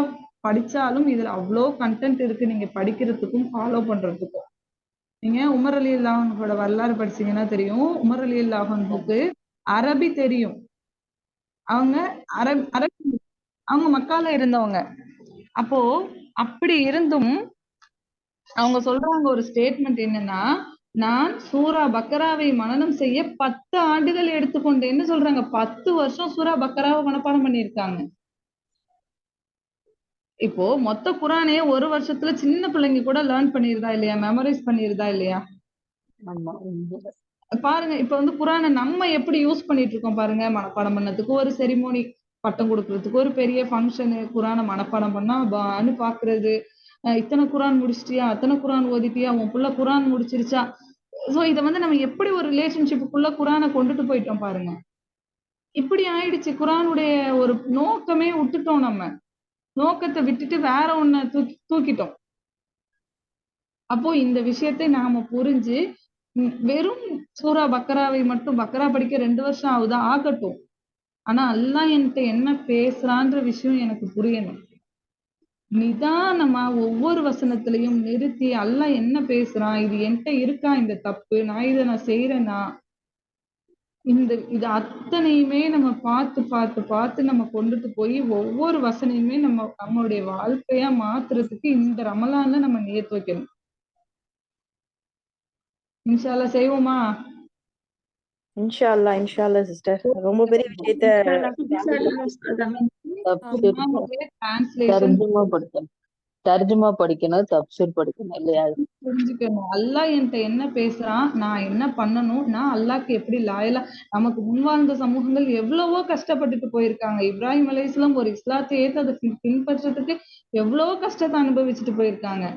படிச்சாலும் இதுல அவ்வளோ கண்டென்ட் இருக்கு நீங்க படிக்கிறதுக்கும் ஃபாலோ பண்றதுக்கும். நீங்க உமர் அலி அல்லாஹோட வரலாறு படிச்சீங்கன்னா தெரியும். உமர் அலி அல்லாஹுக்கு அரபி தெரியும். அவங்க அவங்க மக்கால இருந்தவங்க. அப்போ அப்படி இருந்தும் அவங்க சொல்றாங்க ஒரு ஸ்டேட்மெண்ட் என்னன்னா, நான் சூரா பக்கராவை மனனம் செய்ய 10 ஆண்டுகள் எடுத்துக்கொண்டேன்னு சொல்றாங்க. 10 வருஷம் சூரா பக்கராவை மனப்பாடம் பண்ணியிருக்காங்க. இப்போ மொத்த குரானையே ஒரு வருஷத்துல சின்ன பிள்ளைங்க கூட லேர்ன் பண்ணிருதா இல்லையா, மெமரைஸ் பண்ணிருதா இல்லையா? பாருங்க, இப்ப குரானை நம்ம எப்படி யூஸ் பண்ணிட்டு இருக்கோம் பாருங்க. மனப்பாடம் பண்ணதுக்கு, ஒரு செரிமோனி பட்டம் கொடுக்கறதுக்கு, ஒரு பெரிய ஃபங்க்ஷனு, குரானை மனப்பாடம் பண்ணா பான்னு பாக்குறது, இத்தனை குரான் முடிச்சிட்டியா, அத்தனை குரான் ஓதிட்டியா, உன் புள்ள குரான் முடிச்சிருச்சா. சோ இதை நம்ம எப்படி ஒரு ரிலேஷன்ஷிப்புக்குள்ள குரானை கொண்டுட்டு போயிட்டோம் பாருங்க. இப்படி ஆயிடுச்சு. குரானுடைய ஒரு நோக்கமே விட்டுட்டோம். நம்ம நோக்கத்தை விட்டுட்டு வேற ஒண்ண தூக்கிட்டோம். அப்போ இந்த விஷயத்தை நாம புரிஞ்சு வெறும் சூரா பக்கராவை மட்டும், பக்கரா படிக்க 2 வருஷம் ஆகுதா, ஆகட்டும். ஆனா அல்லாஹ் என்கிட்ட என்ன பேசுறான்ற விஷயம் எனக்கு புரியணும். நிதானமா ஒவ்வொரு வசனத்திலையும் நிறுத்தி அல்லாஹ் என்ன பேசுறான், இது என்கிட்ட இருக்கா இந்த தப்பு, நான் செய்யறேனா, இது அத்தனையுமே நம்ம பார்த்து பார்த்து பார்த்து நம்ம கொண்டுட்டு போய் ஒவ்வொரு வசனையுமே நம்மளுடைய வாழ்க்கையா மாத்துறதுக்கு இந்த ரமலான்ல நம்ம நியத்து வைக்கணும். இன்ஷா அல்லாஹ் செய்வோமா? இன்ஷா அல்லாஹ் சிஸ்டர். ரொம்ப பெரிய விஷயத்த தர்ஜுமா படிக்கணும், தப்சீர் படிக்கணும் இல்லையா? புரிஞ்சுக்கணும் அல்லாஹ் என்கிட்ட என்ன பேசுறான், நான் என்ன பண்ணணும், நான் அல்லாஹ்க்கு எப்படி லாயலா. நமக்கு முன்வாழ்ந்த சமூகங்கள் எவ்வளவோ கஷ்டப்பட்டுட்டு போயிருக்காங்க. இப்ராஹிம் அலைஹிஸ்ஸலாம் ஒரு இஸ்லாத்தை ஏத்து அதை பின்பற்றதுக்கு எவ்வளவோ கஷ்டத்தை அனுபவிச்சுட்டு போயிருக்காங்க.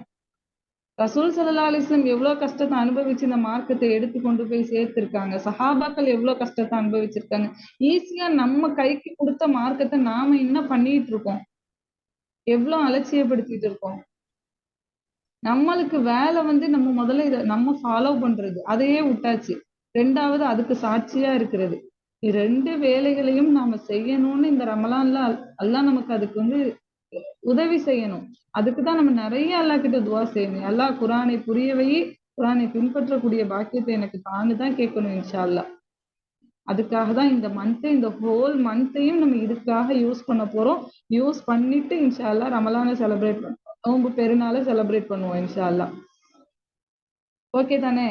ரசூல் ஸல்லல்லாஹு அலைஹி வஸல்லம் எவ்வளவு கஷ்டத்தை அனுபவிச்சு இந்த மார்க்கத்தை எடுத்து கொண்டு போய் சேர்த்திருக்காங்க. சஹாபாக்கள் எவ்வளவு கஷ்டத்தை அனுபவிச்சிருக்காங்க. ஈஸியா நம்ம கைக்கு கொடுத்த மார்க்கத்தை நாம என்ன பண்ணிட்டு இருக்கோம், எவ்வளவு அலட்சியப்படுத்திட்டு இருக்கோம். நம்மளுக்கு வேலை நம்ம முதல்ல இதை நம்ம ஃபாலோ பண்றது, அதையே விட்டாச்சு. ரெண்டாவது அதுக்கு சாட்சியா இருக்கிறது. 2 வேலைகளையும் நாம செய்யணும்னு இந்த ரமலான்ல அல்லாஹ் நமக்கு அதுக்கு உதவி செய்யணும். அதுக்குதான் நம்ம நிறைய அல்லாஹ் கிட்ட துவா செய்யணும். அல்லாஹ் குரானை புரியவை, குரானை பின்பற்றக்கூடிய பாக்கியத்தை எனக்கு தானுதான் கேட்கணும் இன்ஷா அல்லாஹ். அதுக்காக தான் இந்த ஹோல் மந்த்தையும் நம்ம இதுக்காக யூஸ் பண்ண போறோம். யூஸ் பண்ணிட்டு இன்ஷா அல்லாஹ் ரமலானை செலிப்ரேட் பண்ணுவோம், நோன்பு பெருநாளை செலிப்ரேட் பண்ணுவோம் இன்ஷா அல்லாஹ். ஓகே தானே?